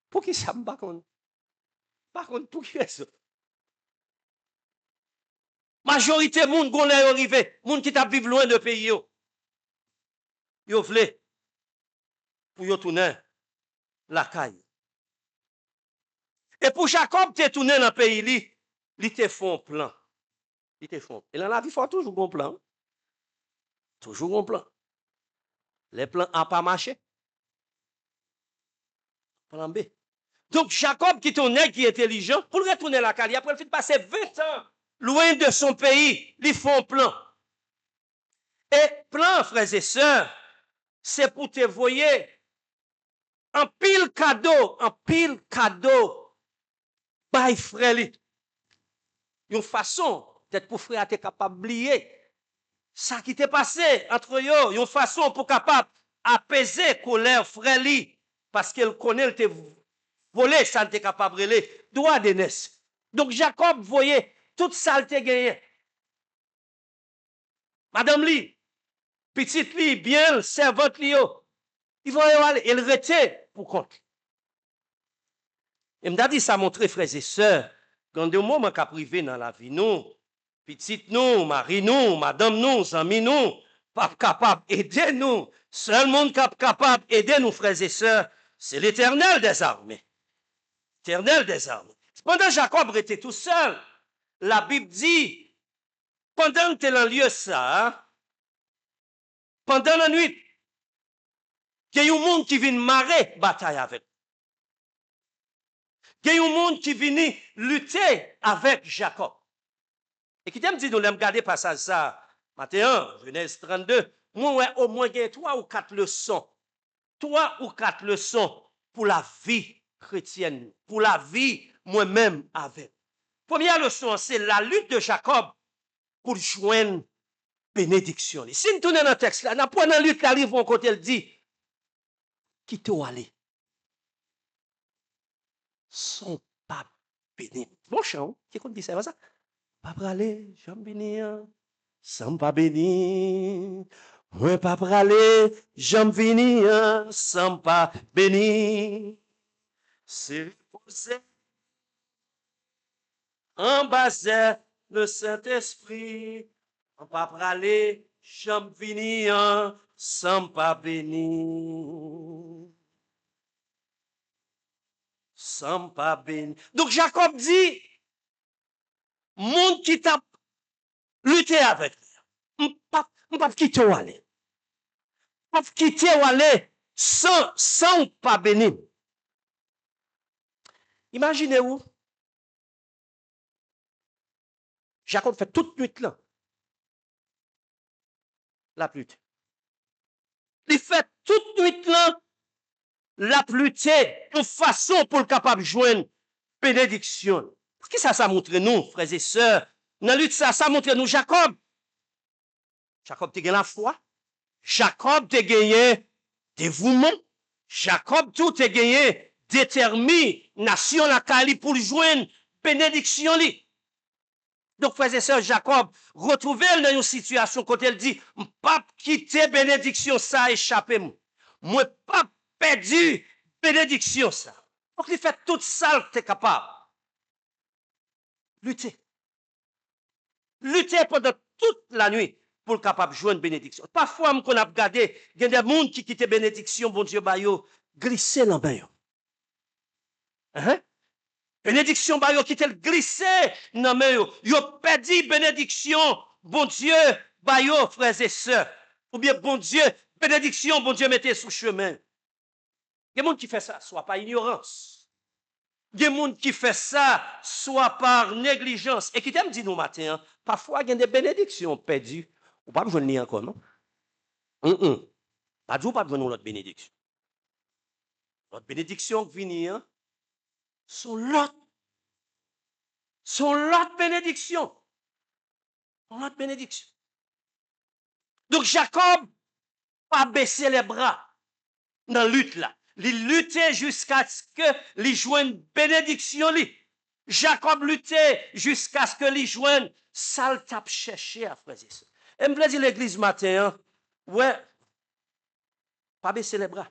Pour qui ça me bat contre? Par contre, pour qui est ça? Majorité de monde qui est arrivé, monde qui t'a vivre loin de pays, ils voulaient pour y tourner la caille. Et pour Jacob, tu es tourné dans le pays, il te fait un plan. Il te fait. Et dans la vie, il faut toujours un plan. Toujours un plan. Les plans A pas marché. Plan B. Donc Jacob, qui est un nègre qui est intelligent, pour retourner la Cali, après il fait passer 20 ans loin de son pays, ils font plan. Et plan, frères et sœurs, c'est pour te voyer un pile cadeau, by frère li. Une façon, peut-être pour frère être capable d'oublier ça qui t'est passé entre eux, une façon pour capable apaiser colère frère li, parce qu'elle connaît, elle te volé, ça t'est capable de les droit d'aînesse. Donc Jacob voyait toute ça te gagné. Madame li, petite li, bien, servante li, ils vont aller, elle rete pour compte. Et m'a dit ça montre frères et sœurs, quand des moments qu'a privé dans la vie nous, petite nous, mari nous, madame nous, amis nous, pas capable d'aider nous, seul monde capable d'aider nous frères et sœurs, c'est l'Éternel des armées. L'Éternel des armées. Pendant Jacob était tout seul, la Bible dit, pendant que tu es dans le lieu ça, pendant la nuit, il y a un monde qui vient marrer bataille avec. Il y a un monde qui vient lutter avec Jacob. Et qui t'aime dit, nous l'aime garder passage ça, Matthieu, Genèse 32, moi, ouais, au moins, il y a 3 ou 4 leçons. 3 ou 4 leçons pour la vie chrétienne, pour la vie moi-même avec. Première leçon, c'est la lutte de Jacob pour joindre bénédiction. Si nous tournons dans le texte, là, nous prenons la lutte, arrive au côté, elle dit, qui t'ont allé? Sont pas bénis. Bon chant, qui compte dire ça? Pas praler, j'aime bénir, sans pas bénir. Moi pas praler, j'aime venir, sans pas bénir. C'est reposer en bas le Saint-Esprit. On pas praler, j'aime venir, sans pas bénir. Sans pas bénir. Donc Jacob dit, monde qui t'a lutté avec lui, on pas quitter ou aller. On pas quitter ou aller sans pas bénir. Imaginez-vous, Jacob fait toute nuit là. La pluie. Il fait toute nuit là la pluie une façon pour le capable de joindre bénédiction. Qu'est-ce que ça montre nous, frères et sœurs? Dans la lutte, ça montre nous Jacob. Jacob te gagné la foi. Jacob te gagné dévouement. Jacob tout te gagné détermination la Cali pour joindre bénédiction li. Donc, frères et sœurs, Jacob, retrouvez dans une situation quand elle dit, pas quitter bénédiction, ça échappé moi. Moi, pas perdu bénédiction, ça. Donc, il fait tout ça, tu es capable. Lutter. Lutter pendant toute la nuit pour être capable de jouer une bénédiction. Parfois, on a regardé, il y a des gens qui quittent bénédiction, bon Dieu, glisser dans le hein? Bénédiction, bah, yo qui te glissé dans main yo. Yo perdu bénédiction, bon Dieu, bah yo, frères et sœurs. Ou bien, bon Dieu, bénédiction, bon Dieu, mettez sous chemin. Il y a des gens qui fait ça, soit par ignorance. Il y a des gens qui fait ça, soit par négligence. Et qui t'aime dit nous matin, hein, parfois, il y a des bénédictions perdues. Ou pas besoin de lire encore, non? Pas du tout, pas besoin de notre bénédiction. Notre bénédiction qui vient, sont l'autre bénédiction. L'autre bénédiction. Donc Jacob pas baissé les bras dans la lutte là. Il luttait jusqu'à ce que il joigne bénédiction li. Jacob luttait jusqu'à ce que il joigne ça le tape chercher à frères et sœurs. Et me plaît dire l'église matin, hein? Ouais, pas baisser les bras.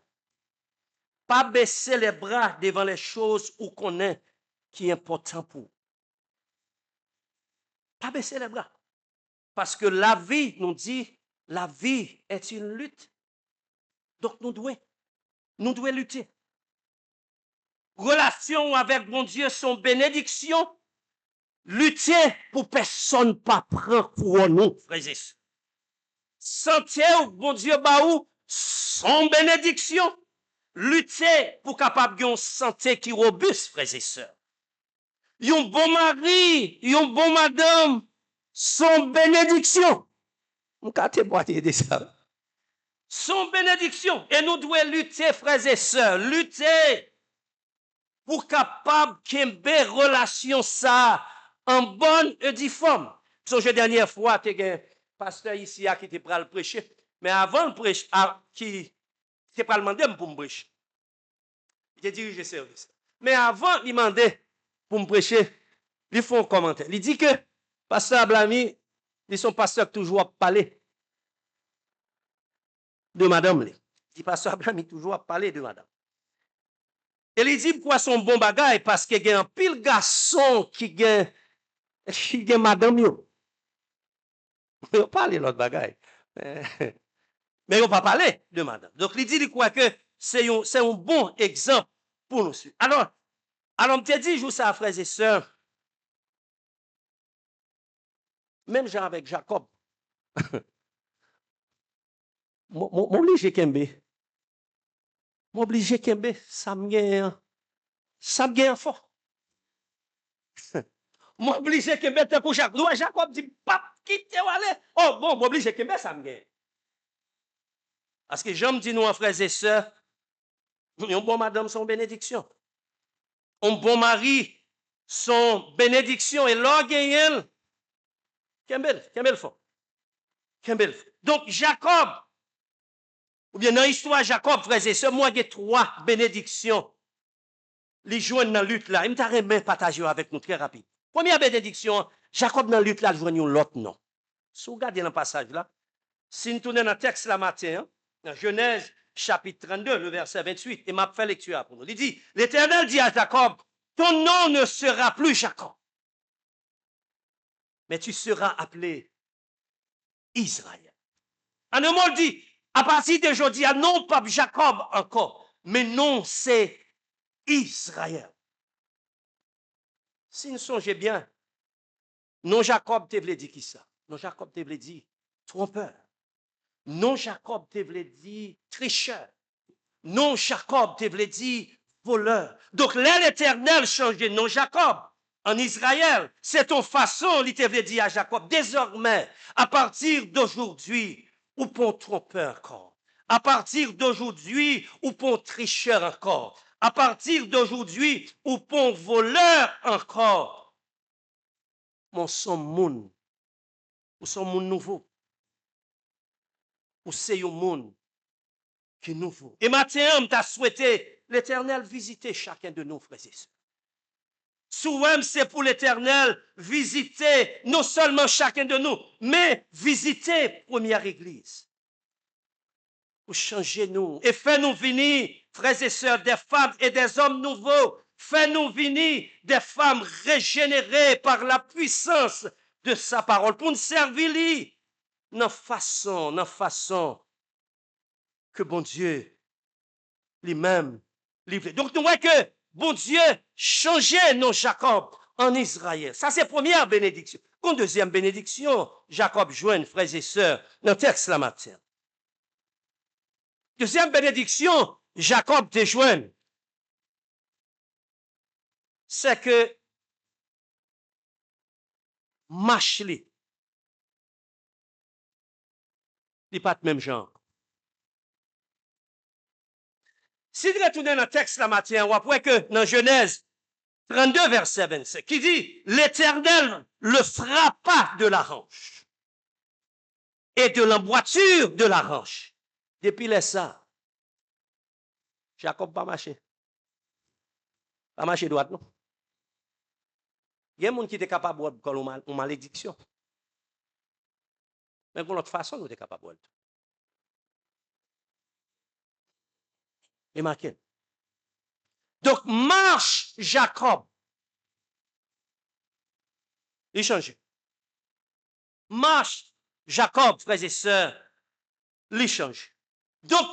Pas baisser les bras devant les choses où qu'on est qui est important pour vous. Pas baisser les bras. Parce que la vie, nous dit, la vie est une lutte. Donc nous devons lutter. Relation avec mon Dieu, son bénédiction. Lutter pour personne pas prendre pour nous, frères et sœurs. santé ou bon Dieu baou son bénédiction. Lutter pour capable une santé qui robuste, frères et sœurs. Un bon mari, un bon madame, son bénédiction. On peut témoigner de ça. Son bénédiction. Et nous devons lutter, frères et sœurs, lutter pour capable qu'il relation ça en bonne et due forme. So, la dernière fois, tu as un pasteur ici qui était prêt à prêcher, mais avant de prêcher, qui était prêt à demander pour me prêcher. Il a dirigé le service. Mais avant de demander pour me prêcher, il fait un commentaire. Il dit que pasteur Ablami, ils sont pasteurs toujours à parler de madame. Il dit pasteur Ablami toujours à parler de madame. Et il dit pourquoi son bon bagage parce qu'il y a un pile garçon qui gagne madame yo. On parle de l'autre bagage. Mais on pas parler de madame. Donc il dit quoi que c'est un bon exemple pour nous. Alors je te dis, je ça, frères et sœurs, même genre avec Jacob, m'oblige Kembe. M'oblige Kembe, ça me gagne fort. M'oblige Kembe, te couche. Jacob dit, pap, quitte ou aller. Oh bon, m'oblige Kembe, ça me gagne. Parce que j'aime dire nous, frères et sœurs, un bon madame, son bénédiction. Un bon mari, son bénédiction. Et l'orgueil, Kembel fort. Donc, Jacob, ou bien dans l'histoire Jacob, frères et sœurs, moi, j'ai 3 bénédictions. Les joignent dans la lutte là. Il m'a remis partager avec nous très rapide. Première bénédiction, Jacob dans la lutte là, je vois l'autre nom. Si vous regardez dans le passage là, si nous tournons dans le texte là matin, hein, dans Genèse chapitre 32, le verset 28, et m'a fait lecture pour nous. Il dit, l'Éternel dit à Jacob, ton nom ne sera plus Jacob, mais tu seras appelé Israël. En un mot dit, à partir d'aujourd'hui, non pas Jacob encore, mais non, c'est Israël. Si nous songez bien, non Jacob te voulait dire qui ça? Non Jacob te voulait dire trompeur. Non Jacob te voulait dire tricheur. Non Jacob te voulait dire voleur. Donc l'Éternel changeait non Jacob en Israël. C'est ton façon, il te voulait dire à Jacob, désormais, à partir d'aujourd'hui, ou pour trompeur encore. À partir d'aujourd'hui, ou pour tricheur encore. À partir d'aujourd'hui, ou pour voleur encore. Mon son moun, ou son moun nouveau. Ou c'est un monde qui est nouveau. Et maintenant, tu as souhaité l'Éternel visiter chacun de nos frères et sœurs. Souvent, c'est pour l'Éternel visiter non seulement chacun de nous, mais visiter première église. Pour changer nous. Et faire-nous venir, frères et sœurs, des femmes et des hommes nouveaux. Fais-nous venir des femmes régénérées par la puissance de sa parole. Pour nous servir dans façon que bon Dieu lui-même livre. Donc nous voyons que bon Dieu changeait nos Jacob en Israël. Ça c'est première bénédiction. Une deuxième bénédiction, Jacob joint frères et sœurs dans le texte la matin. Deuxième bénédiction, Jacob te joint. C'est que Machli, il n'est pas de même genre. Si vous retournez dans le texte la matin, on voit que dans Genèse 32, verset 25, qui dit, l'Éternel le frappa de la hanche et de l'emboîture de la hanche. Depuis ça, Jacob pas marché. Pas marché droite, non? Il y a des gens qui sont capables de faire une malédiction. Mais de l'autre façon, nous sommes capables de faire. Et marquez. Donc, marche Jacob. Il change. Marche Jacob, frères et sœurs, il change. Donc,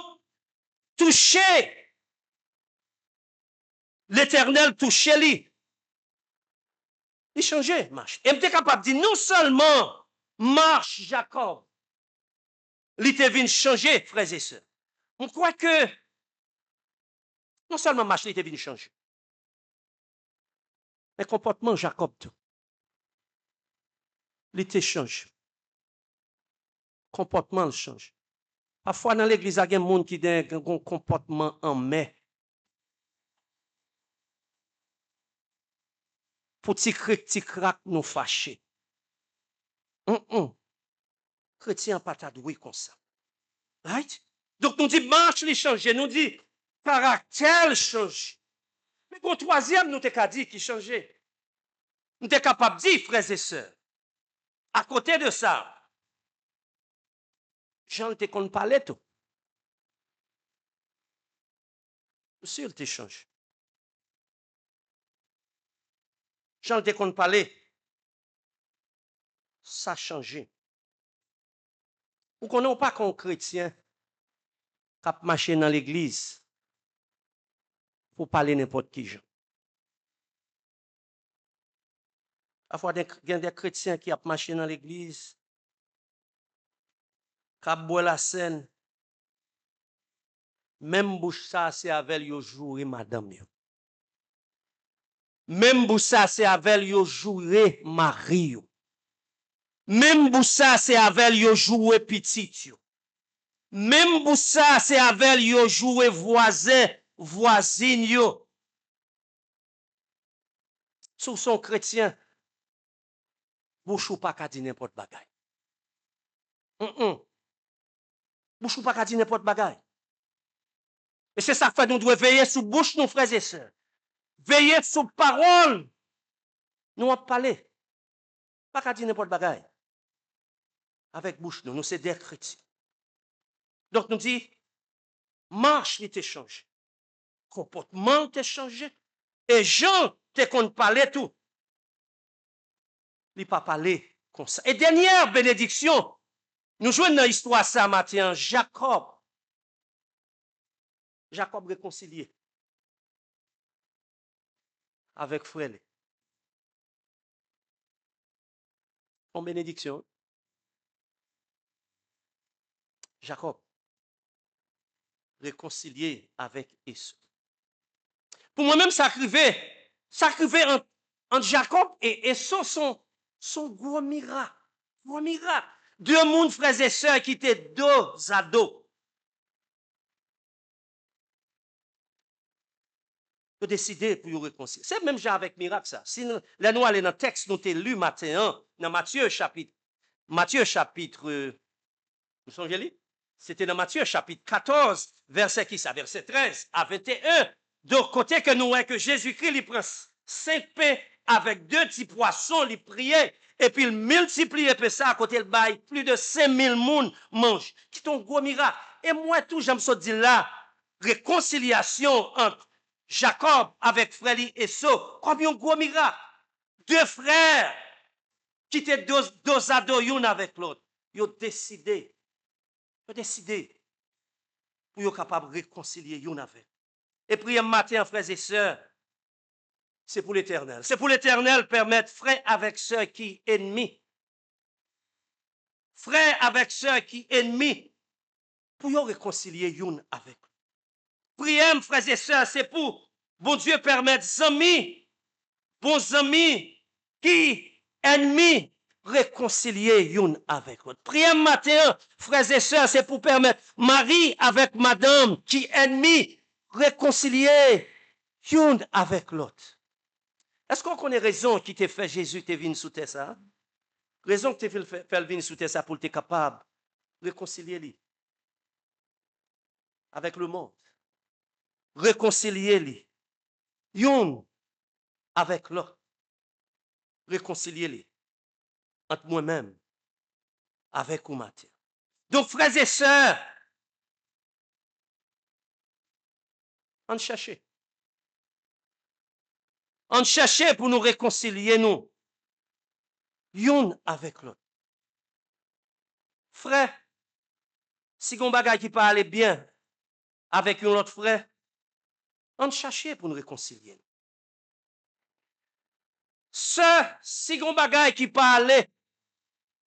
toucher l'Éternel, toucher lui. Il changeait, marche. Et il était capable de dire non seulement marche Jacob, Li te vin changer, frères et sœurs. On croit que non seulement marche, li te vin changer. Mais comportement Jacob, tout. Il te change. Comportement change. Parfois dans l'église, il y a des gens qui ont un comportement en mai. Pour ti crack nous fâcher. Chrétien pas ta doué comme ça. Right? Donc nous dit marche les changer, nous dit caractère change. Mais pour troisième nous t'ai dit qui changeait. Nous t'es capable de dire frères et sœurs. À côté de ça, Jean te qu'on parlait tout. Monsieur il te change. Jean te qu'on parlait. Ça a changé. Ou qu'on n'a pas qu'un chrétien qui a marché dans l'église pour parler n'importe qui. Parfois, il y a des chrétiens qui ont marché dans l'église, qui ont boire la scène. Même bouche ça, c'est avec yo jouer madame. Même bouche ça, c'est avec yo jouer mari. Même bouche ça, c'est avec yo jouer petit. Même bouche ça, c'est avec yo jouer voisin, voisine yo. Sous son chrétien, bouche ou pas qu'à dire n'importe bagaille. Bouche ou pas qu'à dire n'importe bagaille. Et c'est ça que fait nous devons veiller sous bouche, nos frères et sœurs. Veiller sous parole. Nous on parler. Pas qu'à dire n'importe bagaille. Avec bouche, nous c'est des chrétiens. Donc nous dit, marche il t'échange. Comportement t'échange. Et Jean te compte parler tout. Il pas parler comme ça. Et dernière bénédiction, nous jouons dans l'histoire ça matin, Jacob. Jacob réconcilié avec frère. En bénédiction. Jacob réconcilié avec Esau. Pour moi-même, ça arrivait entre Jacob et Esau, son gros miracle. Gros miracle. Deux mondes, frères et sœurs, qui étaient dos à dos. Ils ont décidé pour y réconcilier. C'est même genre avec miracle, ça. Si nous allons aller dans le texte, nous avons lu matin, dans Matthieu chapitre, vous songez-vous? C'était dans Matthieu chapitre 14, verset qui ça? Verset 13 à 21. Donc, côté que nous voyons que Jésus-Christ, il prend 5 pains avec 2 petits poissons, il priait, et puis il multiplie ça, à côté le bail, plus de 5000 monde mangent. Qui est un gros miracle. Et moi, tout, j'aime ça dire là, réconciliation entre Jacob avec frère Esau, comme un gros miracle. 2 frères qui étaient dos à dos, l'un avec l'autre. Ils ont décidé pour être capable de réconcilier l'un avec. Et prière matin, frères et sœurs, c'est pour l'éternel. C'est pour l'éternel permettre frère avec sœur qui ennemis. Frère avec sœur qui ennemis. Pour y réconcilier l'un avec. Prière, frères et sœurs, c'est pour bon Dieu permettre amis, bons amis qui ennemis réconcilier l'un avec l'autre. Prière matin, frères et sœurs, c'est pour permettre mari avec madame qui ennemis réconcilier l'un avec l'autre. Est-ce qu'on connaît raison qui t'a fait Jésus te venu sous terre ça? Raison que tu fait venir sous terre ça pour être capable de réconcilier lui avec le monde. Réconcilier lui. L'un avec l'autre. Réconcilier lui entre moi-même avec vous matin. Donc, frères et sœurs, on cherche. On cherche pour nous réconcilier, nous. L'un avec l'autre. Frère, si on bagaille qui parle bien avec un autre frère, on cherche pour nous réconcilier. Sœur, si on bagaille qui parle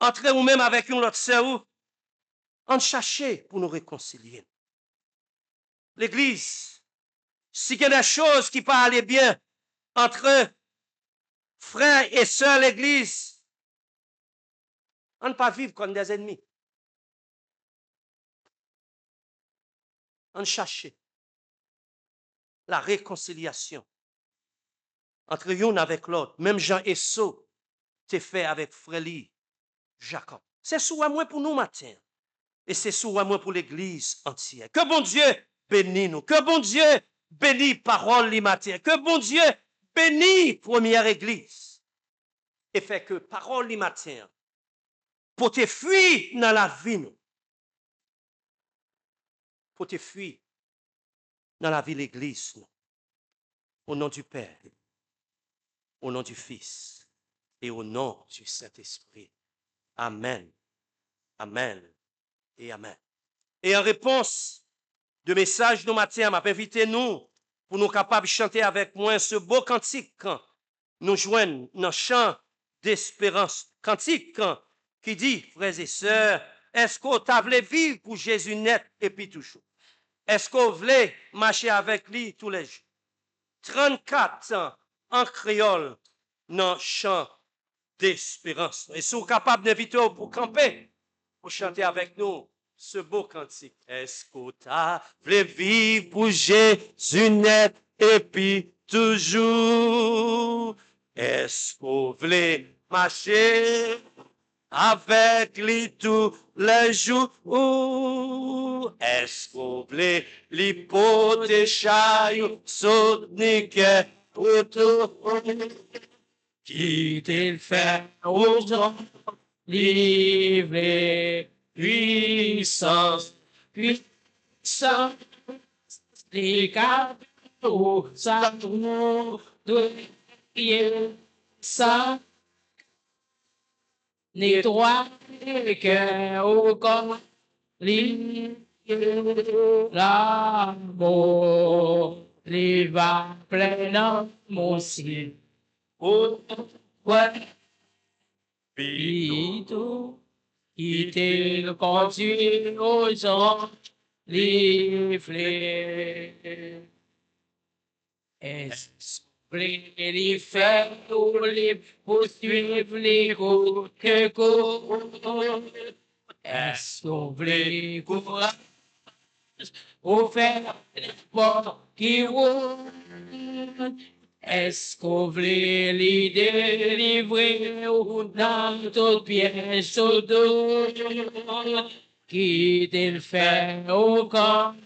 entre vous-même avec une autre sœur, On cherche pour nous réconcilier. L'Église, si il y a des choses qui pas aller bien entre frères et sœurs l'Église, on ne peut pas vivre comme des ennemis. On cherche la réconciliation entre l'un avec l'autre. Même Jean et Saul, t'es fait avec frère Jacob. C'est souvent moins pour nous matin. Et c'est souvent moins pour l'Église entière. Que bon Dieu bénisse nous. Que bon Dieu bénisse parole li matin. Que bon Dieu bénisse première Église. Et fait que parole li matin, pour te fuir dans la vie, nous. Pour te fuir dans la vie de l'Église, nous. Au nom du Père, au nom du Fils et au nom du Saint-Esprit. Amen. Amen et Amen. Et en réponse de message de matin, m'a invité nous pour nous capables de chanter avec moi ce beau cantique nous joignent dans chant d'espérance. Cantique qui dit, frères et sœurs, est-ce qu'on t'a voulu vivre pour Jésus net et puis toujours? Est-ce qu'on voulait marcher avec lui tous les jours? 34 ans en créole dans chant d'espérance. Et si vous êtes capable d'inviter pour camper, pour chanter avec nous ce beau cantique. Est-ce que t'as voulu vivre pour Jésus net et puis toujours? Est-ce qu'on voulait marcher avec lui tous les jours? Est-ce qu'on voulait l'hypothèque chaillot saunique pour tout? Quitter le fer aux gens, livrer puissance, puissance, les cadeaux, ça nous doit ça, nettoyer le cœur au corps, livrer l'amour, les va plein mon ciel. Oh, ouais. Pito, quitter le conduit aux gens, les fleurs. Est-ce que les faire ou les poursuivre les coups que courent? Est-ce qu'on voulait courage ou faire l'effort qui roule? Est-ce qu'on voulait les délivrer ou dans tout piège au dos? Quitter le fer au corps,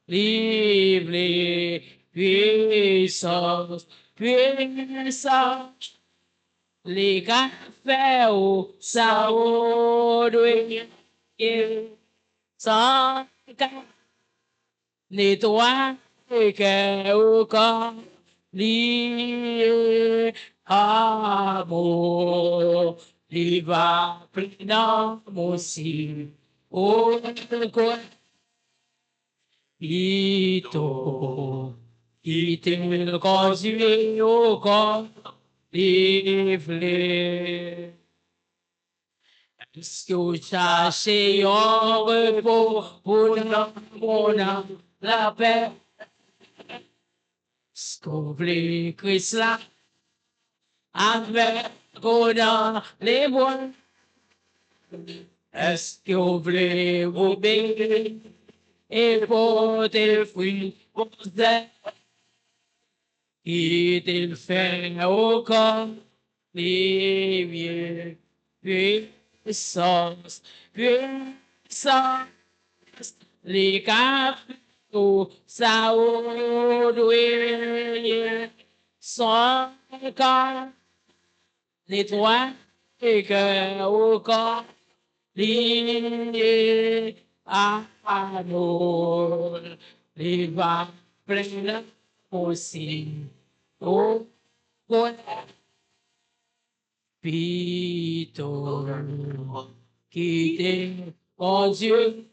livrer puissance, puissance. Les cafés au sao sans nettoyer le cœur au corps. Lié amour, il va plein aussi. Oh, quoi, ito, le conduit au corps, livrer. Est-ce que vous cherchez un repos pour mon âme, la paix? Est-ce que vous voulez Christ là, avec vous dans les bois? Est-ce que vous voulez vous bénir et porter le fruit pour vous? Quitter le fer au corps, les vieux, puissance, puissance, les capitaux, ça oublier, son corps, nettoie les cœurs au corps, liés à nous, les va plein aussi. Oh, ouais. Pito, quitter, oh Dieu,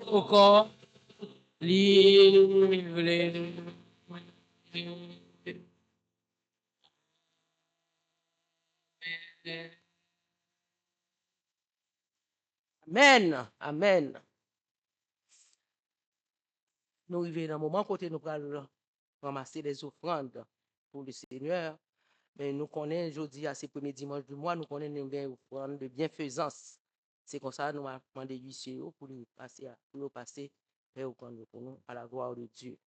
au corps, livrer. Amen. Amen. nous arrivons dans le moment côté nous allons ramasser les offrandes pour le Seigneur. Mais nous connaissons aujourd'hui, à ces premiers dimanches du mois, nous connaissons une offrande de bienfaisance. C'est comme ça que nous avons demandé l'huissier pour nous passer, pour nous, à la gloire de Dieu.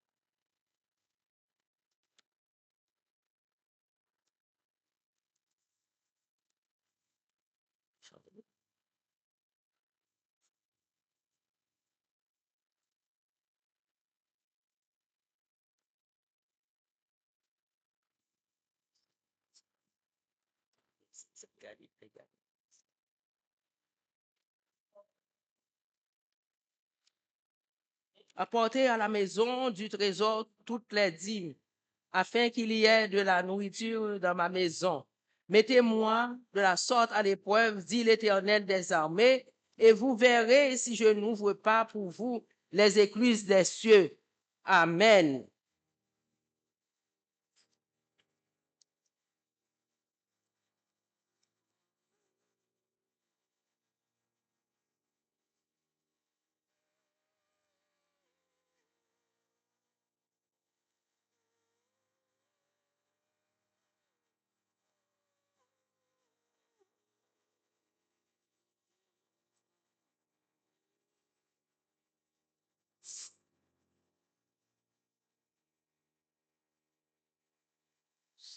Apportez à la maison du trésor toutes les dîmes, afin qu'il y ait de la nourriture dans ma maison. Mettez-moi de la sorte à l'épreuve, dit l'Éternel des armées, et vous verrez si je n'ouvre pas pour vous les écluses des cieux. Amen.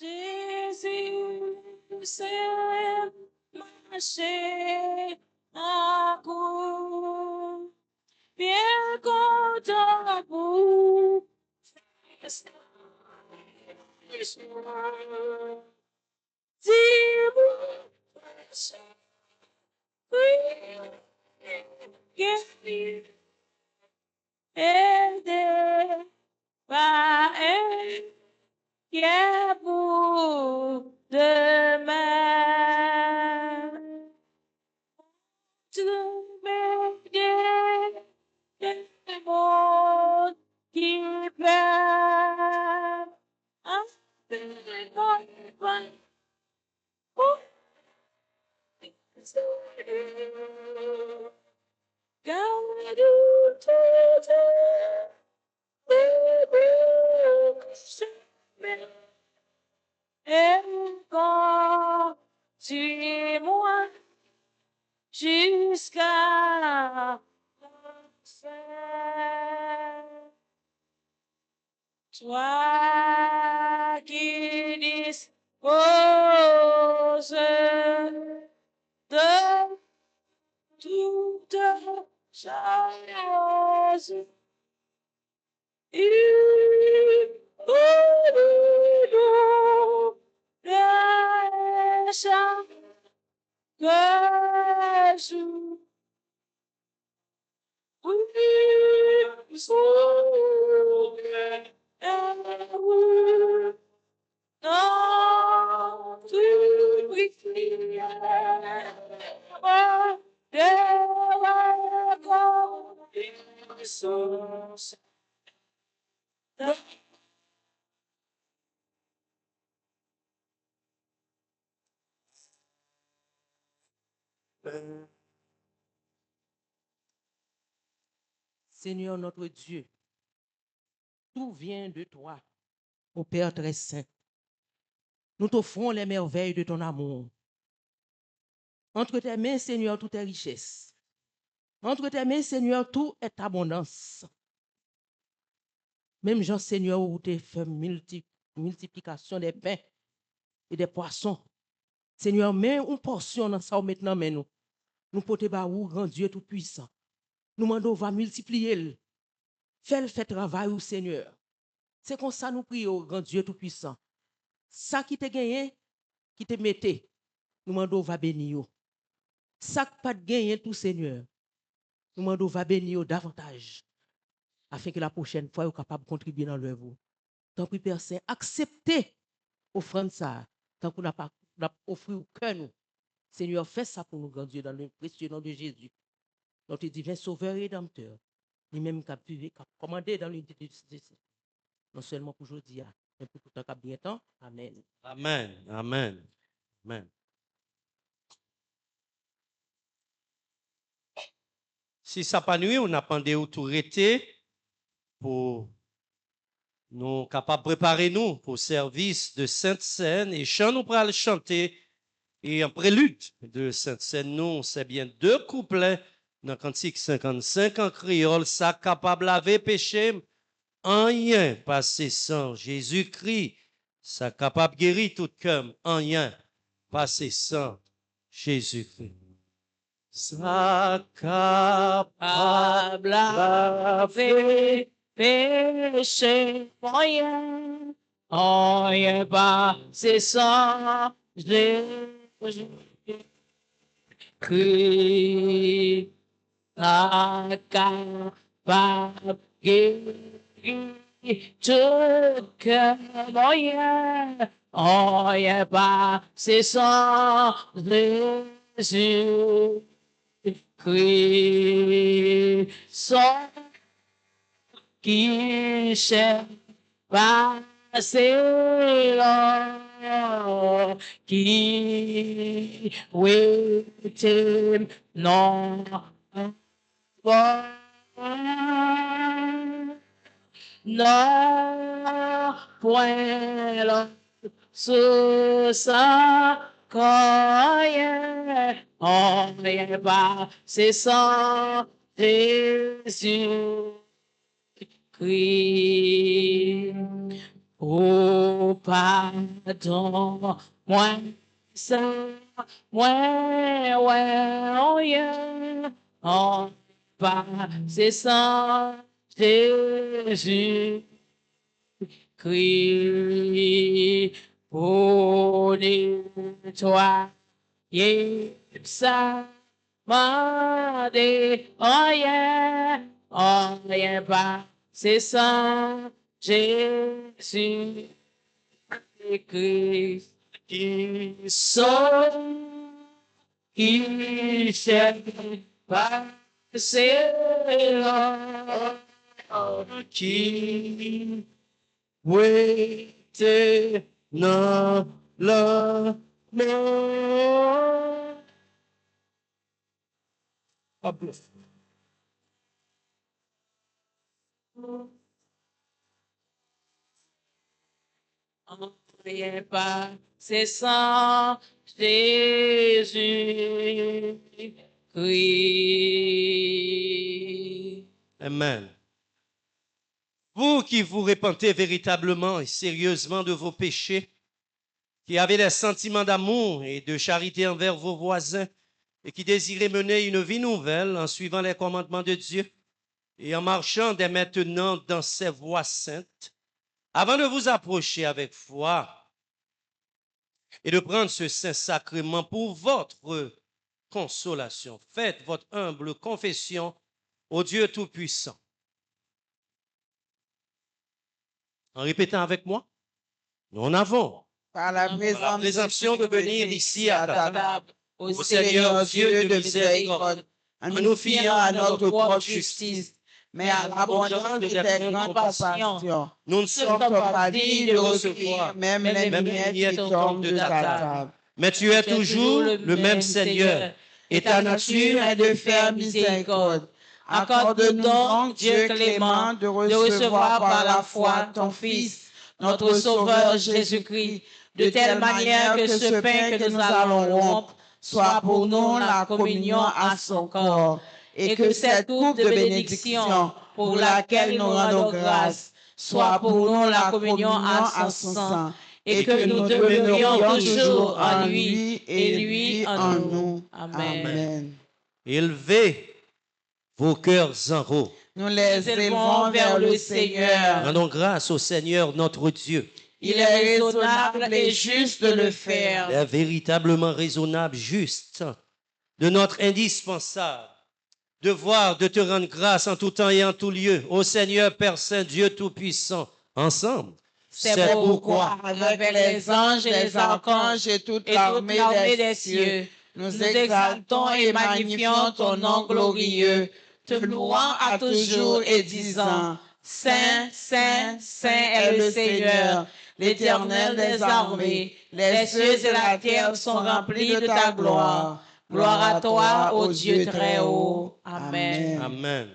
Jésus, c'est marché à coup, bien content pour dis-moi, oui, aider, pas qui est pour demain. Tu me dis le monde qui perd. Et continue-moi jusqu'à la fin. Toi qui disposes de toutes choses, Seigneur notre Dieu, tout vient de toi, ô Père très saint. Nous t'offrons les merveilles de ton amour. Entre tes mains, Seigneur, tout est richesse. Entre tes mains, Seigneur, tout est abondance. Même Jean, Seigneur, où tu fait multiplication des pains et des poissons. Seigneur, mets une portion dans ça maintenant, mais nous. Nous pouvons pas où grand Dieu tout puissant. Nous demandons, va multiplier. Fais le fait travail au Seigneur. C'est comme ça nous prions, grand Dieu tout puissant. Ça qui te gagné, qui te mettait, nous demandons, va bénir. Ça qui pas de gagné tout Seigneur. Nous demandons, va bénir davantage. Afin que la prochaine fois, vous capable de contribuer dans l'œuvre. Tant que Père Saint, acceptez offrande ça. Tant qu'on n'a pas offert au cœur nous. Seigneur, fais ça pour nous, grand Dieu, dans le précieux nom de Jésus. Notre divin sauveur et rédempteur. Lui-même qui a commandé dans l'unité de non seulement pour aujourd'hui, mais pour tout un bien temps. Amen. Amen. Amen. Amen. Si ça pas nuit, on a pendé autour été pour nous capables de préparer nous pour le service de Sainte Seine et chant nous pour le chanter et en prélude de Sainte Seine nous c'est bien 2 couplets dans cantique 55 en créole ça capable laver péché en rien passé sans Jésus-Christ ça capable guérir tout cœur en rien passé sans Jésus-Christ ça capable laver péché moyen, rien pas, c'est sans Jésus-Christ, la capable guérir tout cœur moyen, rien pas, c'est sans Jésus. Christ, son qui s'est passé là, qui était non non point là sous sa croyait on n'est pas c'est sans Jésus Christ au pardon moi ça moi ouais oh yeah on pas c'est sans Jésus Christ pour nettoyer ça m'a dit oh yeah pas c'est ça Jésus Christ qui sauve qui s'est passé là qui était dans la mort. rien pas c'est sans Jésus Christ. Amen. Vous qui vous repentez véritablement et sérieusement de vos péchés, qui avez des sentiments d'amour et de charité envers vos voisins, et qui désirez mener une vie nouvelle en suivant les commandements de Dieu et en marchant dès maintenant dans ses voies saintes, avant de vous approcher avec foi et de prendre ce saint sacrement pour votre consolation, faites votre humble confession au Dieu Tout-Puissant. En répétant avec moi, nous avons, par la présomption de venir ici à ta table, au Seigneur Dieu de miséricorde, en nous fiant à notre propre justice, mais à l'abondance de tes grandes compassions. nous ne sommes pas dignes de recevoir même les miettes qui tombent de ta table. mais tu es toujours le même Seigneur, Et ta nature est de faire miséricorde. Accorde-nous donc, Dieu clément, de recevoir par la foi ton Fils, notre Sauveur Jésus-Christ, de telle manière que ce pain que nous allons rompre soit pour nous la communion à son corps, et que cette coupe de bénédiction pour laquelle nous rendons grâce soit pour nous la communion à son sang, et que nous demeurions toujours en lui et lui en nous. Amen. Élevez vos cœurs en haut. Nous les élevons vers le Seigneur. Rendons grâce au Seigneur notre Dieu. Il est raisonnable et juste de le faire. Il est véritablement raisonnable, juste, de notre indispensable devoir de te rendre grâce en tout temps et en tout lieu, au Seigneur Père Saint, Dieu Tout-Puissant, ensemble. C'est pourquoi, avec les anges et les archanges et toute l'armée des cieux, nous exaltons et magnifions ton nom glorieux, te louant à toujours et disant, Saint, Saint, Saint est le Seigneur, l'Éternel des armées. Les cieux et la terre sont remplis de ta gloire. Gloire à toi, ô Dieu très haut. Amen. Amen.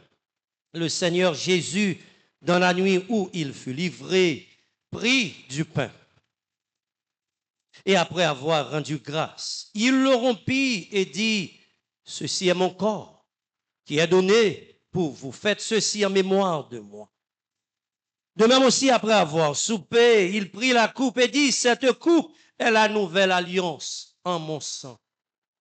Le Seigneur Jésus dans la nuit où il fut livré, prit du pain. Et après avoir rendu grâce, il le rompit et dit, ceci est mon corps qui est donné pour vous. Faites ceci en mémoire de moi. De même aussi, après avoir soupé, il prit la coupe et dit, cette coupe est la nouvelle alliance en mon sang.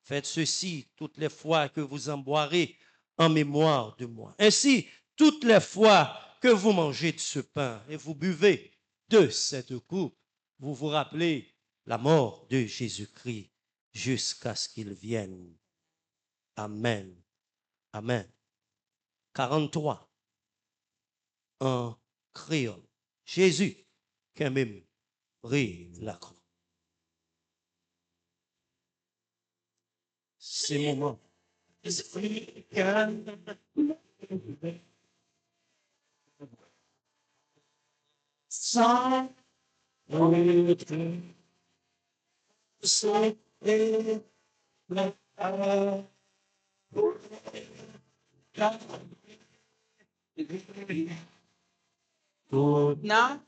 Faites ceci toutes les fois que vous en boirez en mémoire de moi. Ainsi, toutes les fois que vous mangez de ce pain et vous buvez de cette coupe, vous vous rappelez la mort de Jésus-Christ jusqu'à ce qu'il vienne. Amen. Amen. 43 en créole. Jésus, quand même, rit la croix. Ces moments. Sans Non?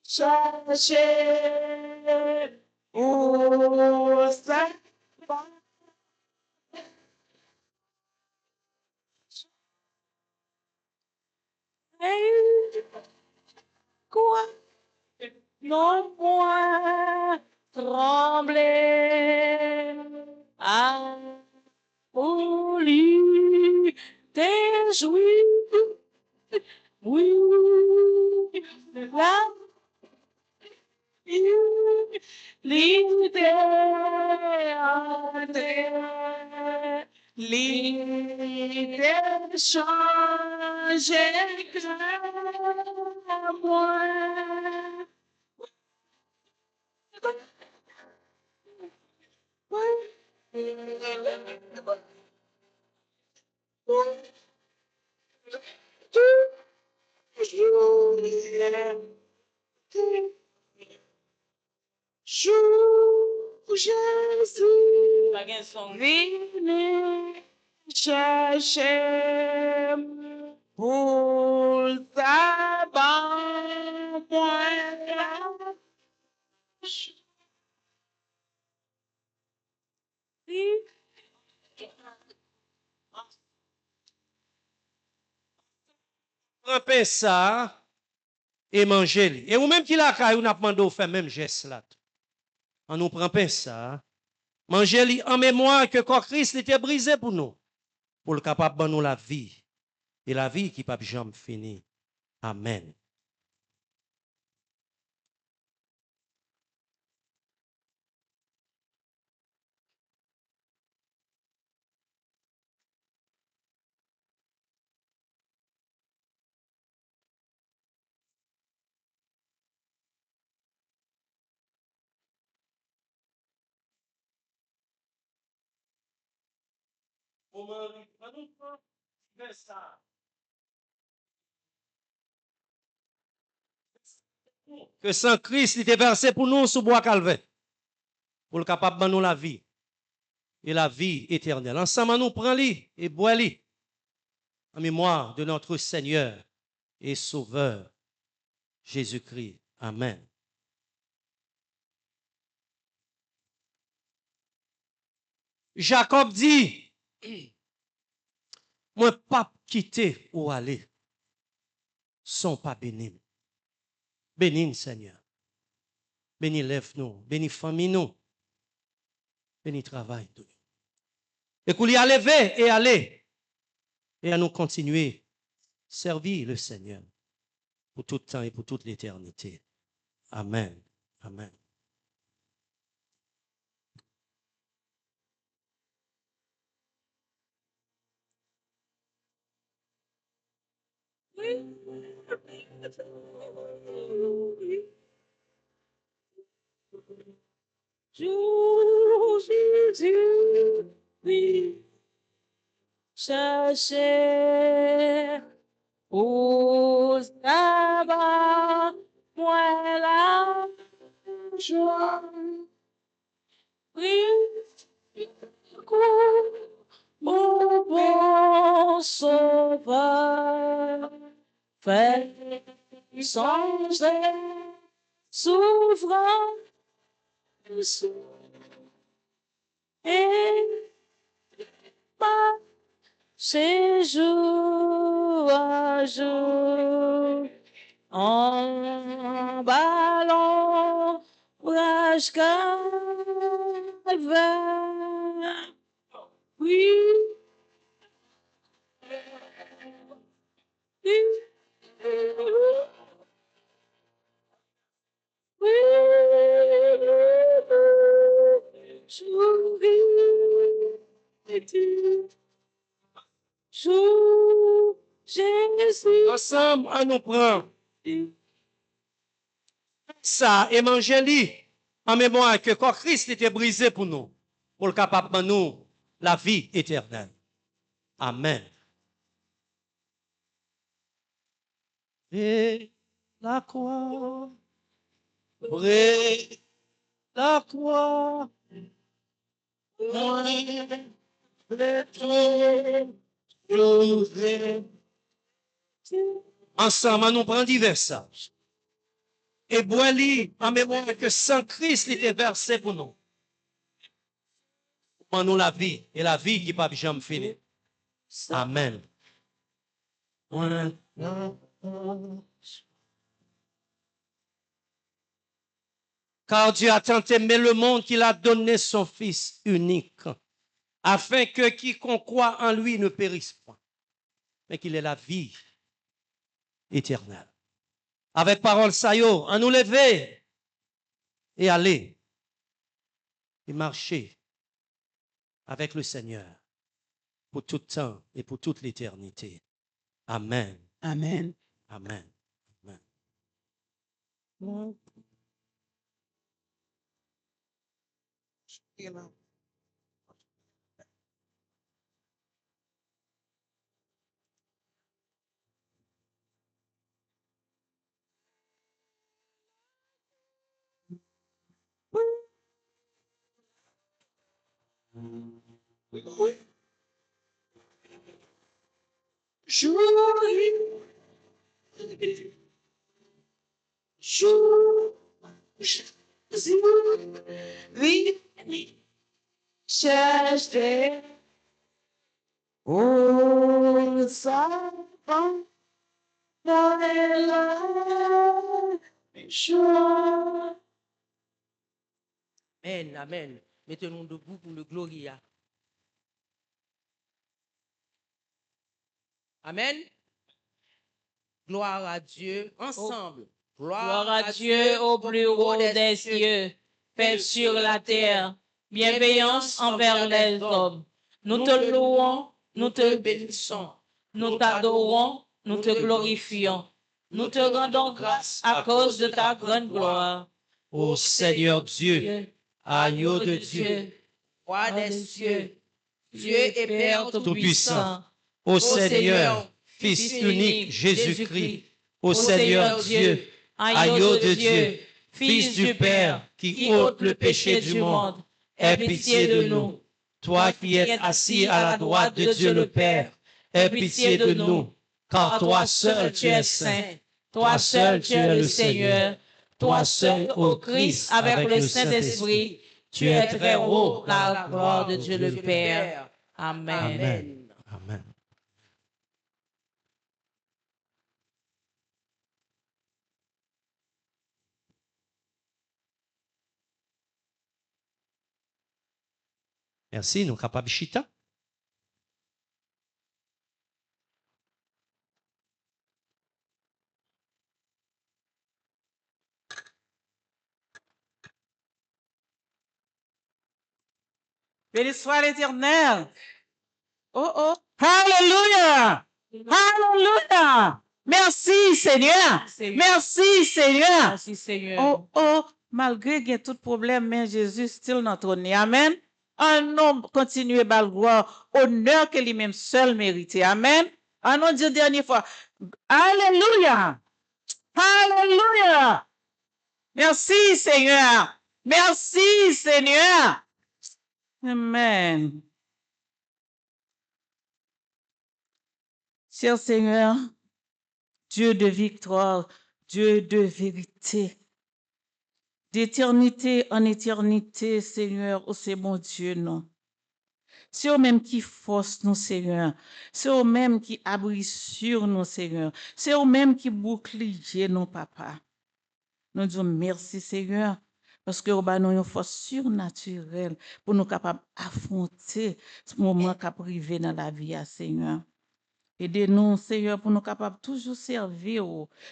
Cherchez où ça va. Quoi? Non point trembler à folie tes jouis. Oui, la l'idée l'idée changer à moi. Jésus, venez chercher pour tabac point. Prends ça et mangez-le. Et vous-même qui la caille, vous n'a demandé de faire même geste là. On nous prend ça, mangez-le en mémoire que quand Christ était brisé pour nous, pour le capable de nous la vie. Et la vie qui ne peut jamais finir. Amen. Que sans Christ, il était versé pour nous sous bois calvaire. Pour le capable de nous la vie. Et la vie éternelle. Ensemble, nous prenons-le et bois-le. En mémoire de notre Seigneur et Sauveur Jésus-Christ. Amen. Jacob dit, moi pas quitter ou aller, sont pas bénis. Bénis Seigneur. Bénis lève nous, bénis famille nous, bénis travail nous. Et qu'on y a levé et aller, et à nous continuer, servir le Seigneur pour tout temps et pour toute l'éternité. Amen. Amen. Jour Jésus, oui, chercher au sabbat, moi la joie, oui, mon bon sauveur, fait changer souffrance et ma c'est jour à jour en ballon rage calvaire. Oui, oui, oui, jour Jésus. Ensemble, on nous prend ça, évangélie, en mémoire que quand Christ était brisé pour nous, pour le capable de nous, la vie éternelle. Amen. Et la croix, et la croix, moi, ensemble, nous prenons divers ça. Et bois-li en mémoire que sans Christ était versé pour nous. Pour nous la vie, et la vie qui ne peut jamais finir. Amen. Car Dieu a tant aimé le monde qu'il a donné son Fils unique, afin que quiconque croit en lui ne périsse point, mais qu'il ait la vie éternelle. Avec parole saillot, à nous lever et aller et marcher avec le Seigneur pour tout temps et pour toute l'éternité. Amen. Amen. Amen. Amen. Chercher au savant dans la joie. Amen, amen. Mettez-nous debout pour le Gloria. Amen. Gloire à Dieu. Ensemble. Gloire à Dieu au plus haut des cieux, paix sur la terre, bienveillance envers les hommes. Nous te louons, nous te bénissons, nous t'adorons, nous te glorifions. Nous te rendons grâce à cause de ta grande gloire. Ô Seigneur Dieu, agneau de Dieu, Roi des cieux, Dieu et Père Tout-Puissant, ô Seigneur, Fils unique Jésus-Christ, ô Seigneur Dieu, agneau de Dieu, Fils du Père, qui ôte le péché du monde, aie pitié de nous. Toi qui es assis à la droite de Dieu le Père, aie pitié de nous, car toi seul tu es saint, toi seul tu es le Seigneur, toi seul, ô Christ, avec le Saint-Esprit, tu es très haut dans la gloire de Dieu le Père. Amen. Amen. Amen. Merci, nous sommes capables de chita. Béni soit l'Éternel. Oh, oh. Alléluia. Alléluia. Merci, Seigneur. Merci, Seigneur. Merci, Seigneur. Oh, malgré qu'il y ait tout problème, mais Jésus still notre trône. Amen. Un homme continue à le gloire, honneur que lui-même seul mérite. Amen. Un nom Dieu dernière fois. Alléluia. Alléluia. Merci, Seigneur. Merci, Seigneur. Amen. Cher Seigneur, Dieu de victoire, Dieu de vérité, d'éternité en éternité, Seigneur, oh c'est mon Dieu, non. C'est eux-mêmes qui forcent nous, Seigneur. C'est eux-mêmes qui abri sur nous, Seigneur. C'est eux-mêmes qui bouclier nous, papa. Nous disons merci, Seigneur, parce que nous avons une force surnaturelle pour nous capables d'affronter ce moment qui a privé dans la vie, Seigneur. Aidez-nous, Seigneur, pour nous capables toujours servir,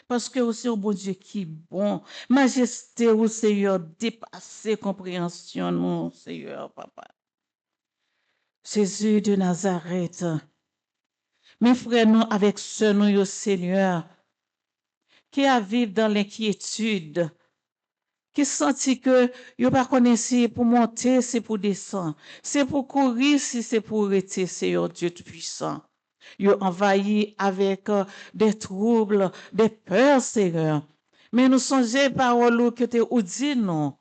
parce que c'est un bon Dieu qui est bon. Majesté, Seigneur, dépasser compréhension, nous, Seigneur, papa. Jésus de Nazareth, mes frères, nous, avec ce nous, Seigneur, qui a vivre dans l'inquiétude, qui sentit que yo pas connaissé pour monter, c'est pour descendre, c'est pour courir, si c'est pour rester, Seigneur Dieu Tout-Puissant. Yo envahi avec des troubles, des peurs, Seigneur. Mais nous songeons parole que tu ou dit non,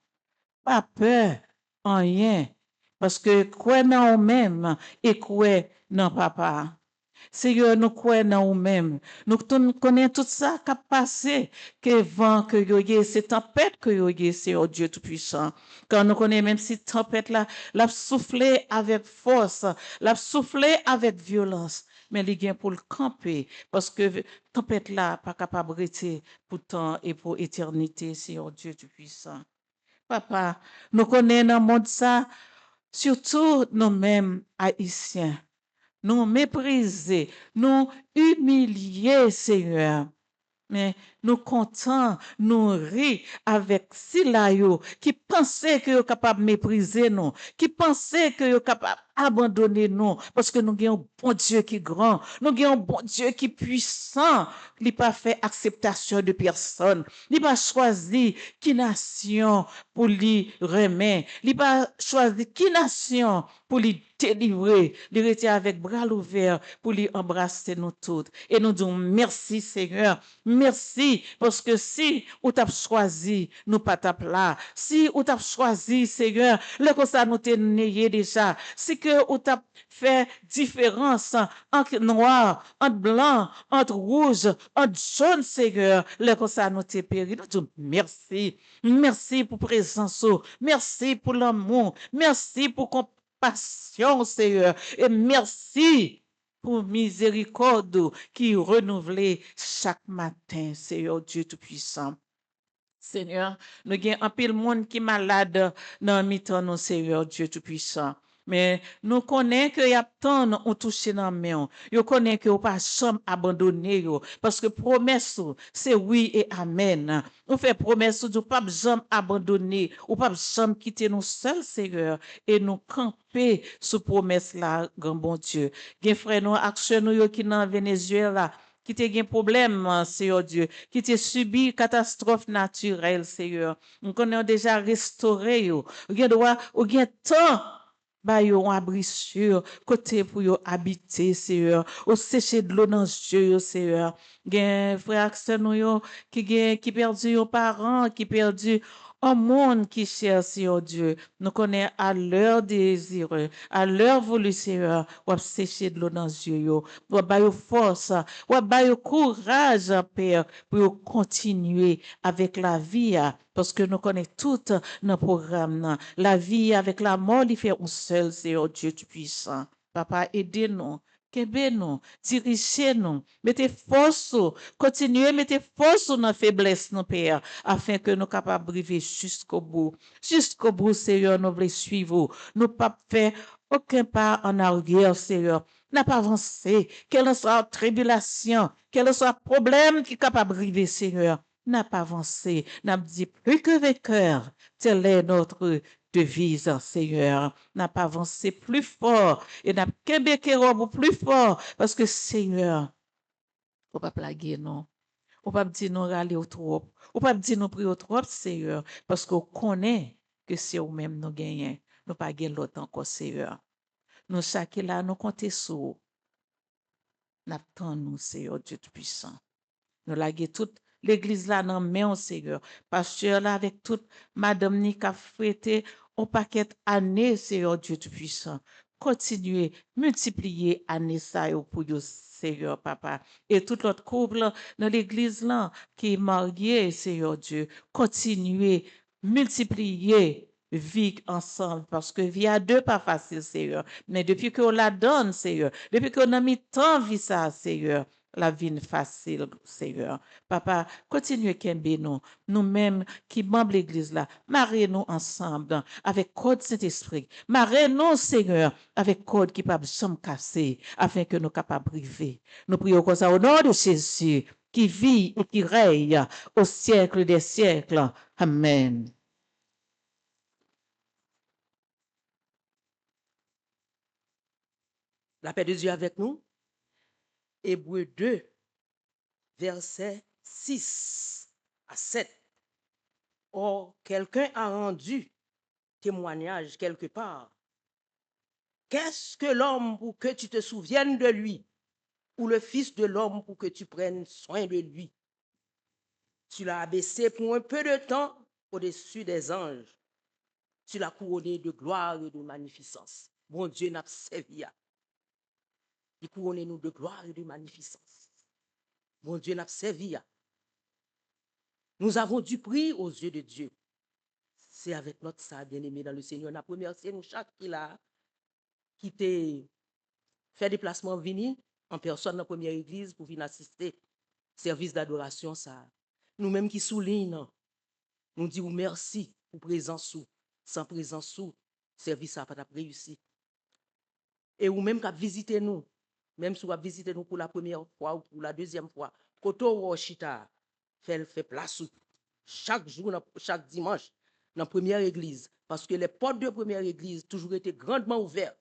pas peur, rien, parce que quoi dans nous-mêmes et quoi dans papa. Seigneur, nous croyons en nous-mêmes. Nous connaissons tout ça qui a passé, que vent que yoye, c'est tempête que yoye, Seigneur Dieu Tout-Puissant. Quand nous connaissons même si tempête là, l'a soufflé avec force, l'a soufflé avec violence, mais il vient pour le camper, parce que tempête là, pas capable de rester pour temps et pour éternité, Seigneur Dieu Tout-Puissant. Papa, nous connaissons dans le monde ça, surtout nous-mêmes, Haïtiens. Nous mépriser, nous humilier, Seigneur. Mais nous comptons, nous rire avec Silayo qui pensait que nous capable de mépriser nous, qui pensait que nous capable d'abandonner nous, parce que nous avons un bon Dieu qui est grand, nous avons un bon Dieu qui est puissant, il n'a pas fait acceptation de personne, il n'a pas choisi qui nation pour lui remettre, il n'a pas choisi qui nation pour lui délivrer, il était avec bras ouverts pour lui embrasser nous toutes. Et nous disons merci Seigneur, merci parce que si ou t'as choisi, nous pas t'as là, si ou t'as choisi Seigneur, le comme ça nous t'es déjà, si que ou t'as fait différence entre noir, entre blanc, entre rouge, entre jaune Seigneur, le comme ça nous t'es péri, nous disons merci, merci pour présence, merci pour l'amour, merci pour compassion, Seigneur, et merci pour miséricorde qui renouvelée chaque matin, Seigneur Dieu Tout-Puissant. Seigneur, nous avons un pile monde qui est malade dans le mi-temps, nous, Seigneur Dieu Tout-Puissant. Mais nous connaissons qu'il y a tant on touché dans la main. Nous connaissons qu'il n'y a pas jamais abandonné. Parce que promesse, c'est oui et amen. On fait promesse de ne pas jamais abandonner, ou pas jamais quitter nous seuls, Seigneur, et nous camper sous promesse là, grand bon Dieu. Gen frère nous, action nous qui dans Venezuela, qui te gen problème, Seigneur Dieu, qui te subi catastrophe naturelle, Seigneur. Nous connaissons déjà restauré, ou gen droit, ou gen temps, ba yo un abri sûr, côté pour yo habiter, Seigneur, ou sécher de l'eau dans les yeux, Seigneur. Gen frère sœur nous yo, qui perdu yon parents, qui perdu un monde qui cherche, Seigneur Dieu. Nous connaissons à leur désir, à leur voulu, Seigneur, ou sécher de l'eau dans les yeux, ou ba yo force, ou ba yo courage, Père, pour continuer avec la vie, parce que nous connaissons tout nos programmes. La vie avec la mort, il fait un seul, Seigneur Dieu Tout-Puissant. Papa, aidez-nous. Kebe-nous, dirigez-nous, mettez force, continuez, mettez force dans la faiblesse, nos Père, afin que nous capables de arriver jusqu'au bout. Jusqu'au bout, Seigneur, nous voulons suivre. Nous pas faire aucun pas en arrière, Seigneur. N'a pas avancé, quelle soit tribulation, quel soit problème qui est capable de arriver, Seigneur. N'a pas avancé, n'a dit plus que vainqueur. Telle est notre devise, Seigneur. N'a pas avancé plus fort et n'a qu'un plus fort parce que, Seigneur, Ou pas plaguer non. Ou pas dire non râler au trop. Ou pas dire non prier au trop, Seigneur, parce qu'on connaît que c'est ou même nous gagnons. Nous pas gagner l'autre encore, Seigneur. Nous chaque là, nous comptons sur vous. N'attendons nous, Seigneur Dieu Tout-Puissant. Nous laguer toute l'église là dans main, Seigneur. Pasteur là avec toute madame ni qui a fêté un paquet années, Seigneur Dieu Tout-Puissant. Continuez, multipliez années ça yo pour yo, Seigneur Papa. Et tout l'autre couple dans l'église là qui est marié, Seigneur Dieu. Continuez, multipliez vie ensemble parce que vie à deux pas facile, Seigneur. Mais depuis qu'on la donne, Seigneur, depuis qu'on a mis tant vie ça, Seigneur, la vie facile, Seigneur. Papa, continuez Kembe nous, nous-mêmes qui membres de l'église là, mariez-nous ensemble avec code Saint-Esprit. Mariez-nous, Seigneur, avec code qui peut sommes casser afin que nous capables de briver. Nous prions comme ça au nom de Jésus qui vit et qui règne au siècle des siècles. Amen. La paix de Dieu avec nous. Hébreux 2, versets 6 à 7. Or, quelqu'un a rendu témoignage quelque part. Qu'est-ce que l'homme pour que tu te souviennes de lui, ou le Fils de l'homme pour que tu prennes soin de lui? Tu l'as abaissé pour un peu de temps au-dessus des anges. Tu l'as couronné de gloire et de magnificence. Bon Dieu n'a servi. Il couronne nous de gloire et de magnificence. Bon Dieu n'a servi. Nous avons du prix aux yeux de Dieu. C'est avec notre ça bien-aimé dans le Seigneur. Nous remercié nous chaque qui t'a fait déplacement venir en personne dans la première église pour venir assister service d'adoration ça. Nous-mêmes qui soulignons, nous disons merci pour présence sous. Sans présence sous, service ça pas réussi. Et ou même qui visité nous, même si vous avez visité nous pour la première fois ou pour la deuxième fois, Koto Washita fait place chaque jour, chaque dimanche, dans la première église. Parce que les portes de la première église toujours été grandement ouvertes.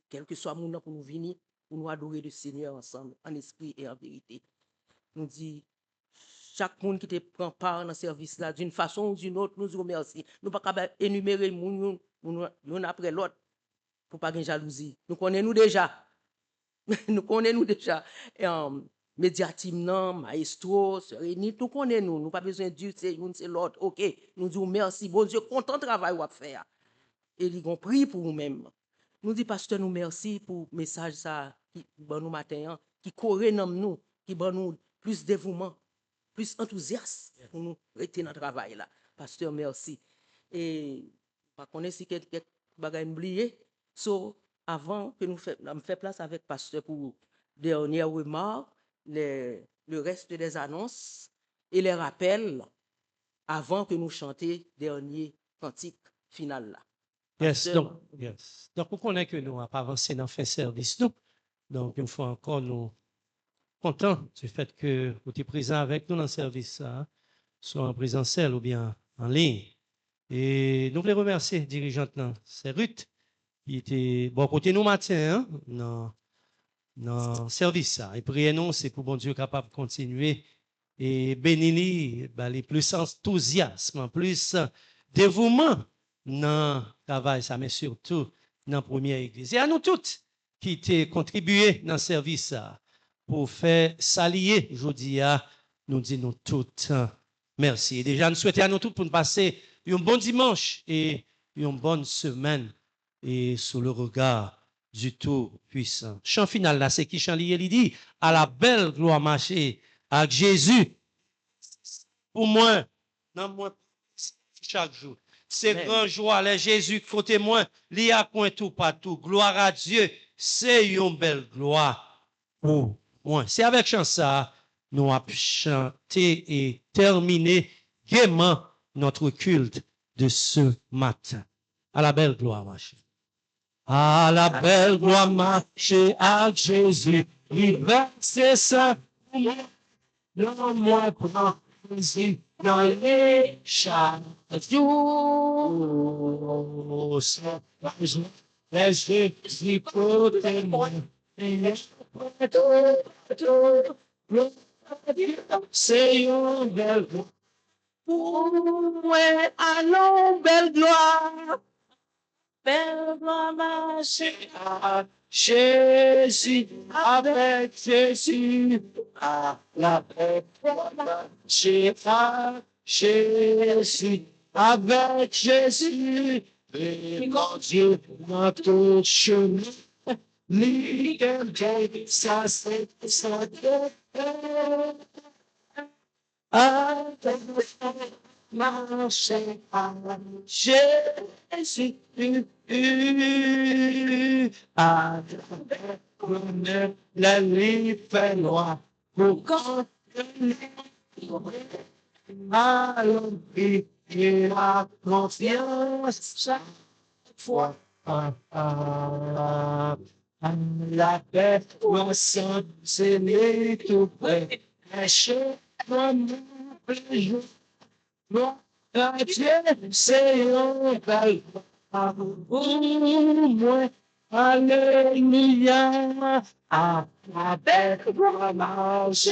Quel que soit le monde pour nous venir, pour nous adorer le Seigneur ensemble, en esprit et en vérité. Nous dit, chaque monde qui te prend part dans ce service-là, d'une façon ou d'une autre, nous disons merci. Nous ne pouvons pas énumérer l'un après l'autre pour pas de jalousie. Nous connaissons déjà. Nous connaissons déjà. Médiatimement, maestro, Sérénite, nous connaissons. Nous pas besoin de Dieu, c'est l'autre. OK. Nous disons merci. Bon Dieu, content travail qu'on faire. Et ils ont pris pour nous-mêmes. Nous disons, pasteur, nous merci pour le message ça, qui bon nous matin, qui corrige nous, qui bon nous plus dévouement, plus enthousiasme pour nous rester dans le travail là. Pasteur, merci. Et pas connaître si quelques bagages oubliés. So, avant que nous fassions place avec pasteur pour dernières remarques, le reste des annonces et les rappels avant que nous chantions dernier cantique final là. Yes, donc, vous connaissez que nous n'avons pas avancé dans le service, nous. Donc, une fois encore, nous contents du fait que vous êtes présent avec nous dans le service, hein, soit en présentiel ou bien en ligne. Et nous voulons remercier dirigeante, c'est Ruth, qui était bon côté nous matin, hein, dans le service. Et priez-nous, c'est pour bon Dieu capable de continuer et bénir les plus enthousiasme, plus dévouement dans le travail, ça, mais surtout dans la première église. Et à nous toutes qui ont contribué dans le service pour faire s'allier, je dis, nous disons toutes merci. Et déjà, nous souhaitons à nous toutes pour nous passer un bon dimanche et une bonne semaine et sous le regard du Tout-Puissant. Chant final là, c'est qui chant lié, il dit, à la belle gloire marcher avec Jésus. Pour moi, dans moi, chaque jour. C'est grand joie, les Jésus côté moi, il a point tout partout. Gloire à Dieu, c'est une belle gloire pour moi. C'est avec chant ça, nous avons chanté et terminé gaiement notre culte de ce matin. À la belle gloire, marcher. À la belle gloire, marcher à Jésus. Il verse ça pour moi. Non, moi, prends plaisir dans les chats. Les Jésus côté moi. C'est une belle gloire. Ouais, allons, belle gloire. Belle gloire marcher. Jésus, avec Jésus, à la belle gloire marcher. Jésus, avec Jésus, et quand Dieu notre chemin, liberté, ça c'est ça. Marcher à Jésus, à travers la nuit fait noire, pour quand allons et la confiance chaque fois. La paix, mon sang, c'est né tout près. Mon plaisir, mon Dieu, c'est un bel pour moi. Alléluia. À la belle marche,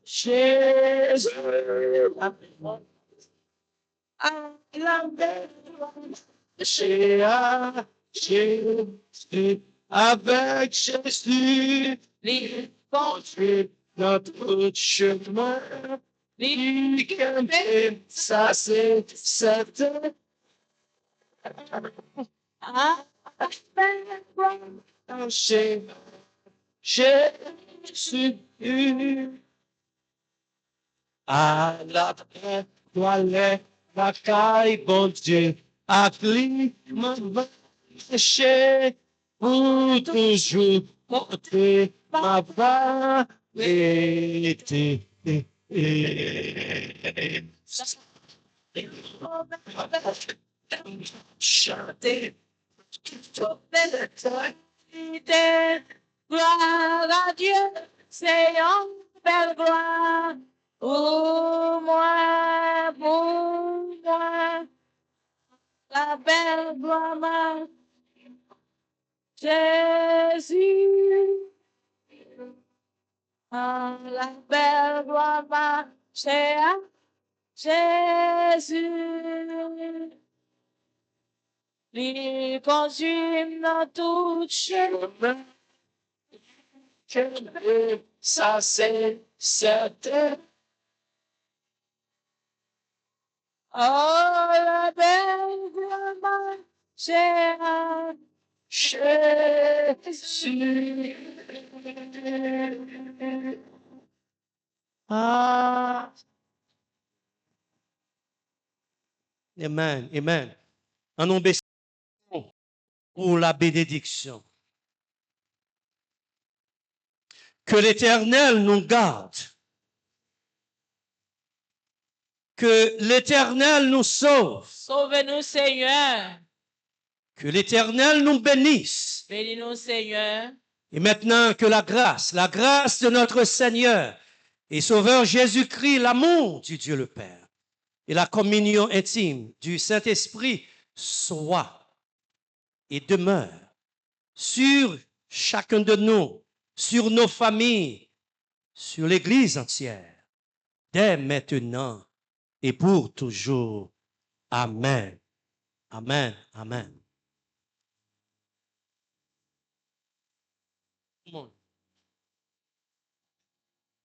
Jésus. À la belle marche, Jésus. Avec Jésus, les conduit notre chemin. Liberté, ça c'est certain. À la belle marche, Jésus. À la belle toilette, la caille, bon Dieu, à climat marcher. Pour toujours porter ma vanité. Chanter. Gloire à Dieu, c'est une belle gloire. Pour moi, la belle gloire, Jésus. Ah, la belle gloire, c'est à Jésus. Les conduit dans tout chemin. Ça c'est certain. Oh, la belle gloire, c'est à Jésus. Ah. Amen, amen. En nom pour la bénédiction. Que l'Éternel nous garde. Que l'Éternel nous sauve. Sauve-nous, Seigneur. Que l'Éternel nous bénisse. Bénis-nous, Seigneur. Et maintenant que la grâce de notre Seigneur et Sauveur Jésus-Christ, l'amour du Dieu le Père et la communion intime du Saint-Esprit soit et demeure sur chacun de nous, sur nos familles, sur l'Église entière, dès maintenant et pour toujours. Amen. Amen. Amen. Come on.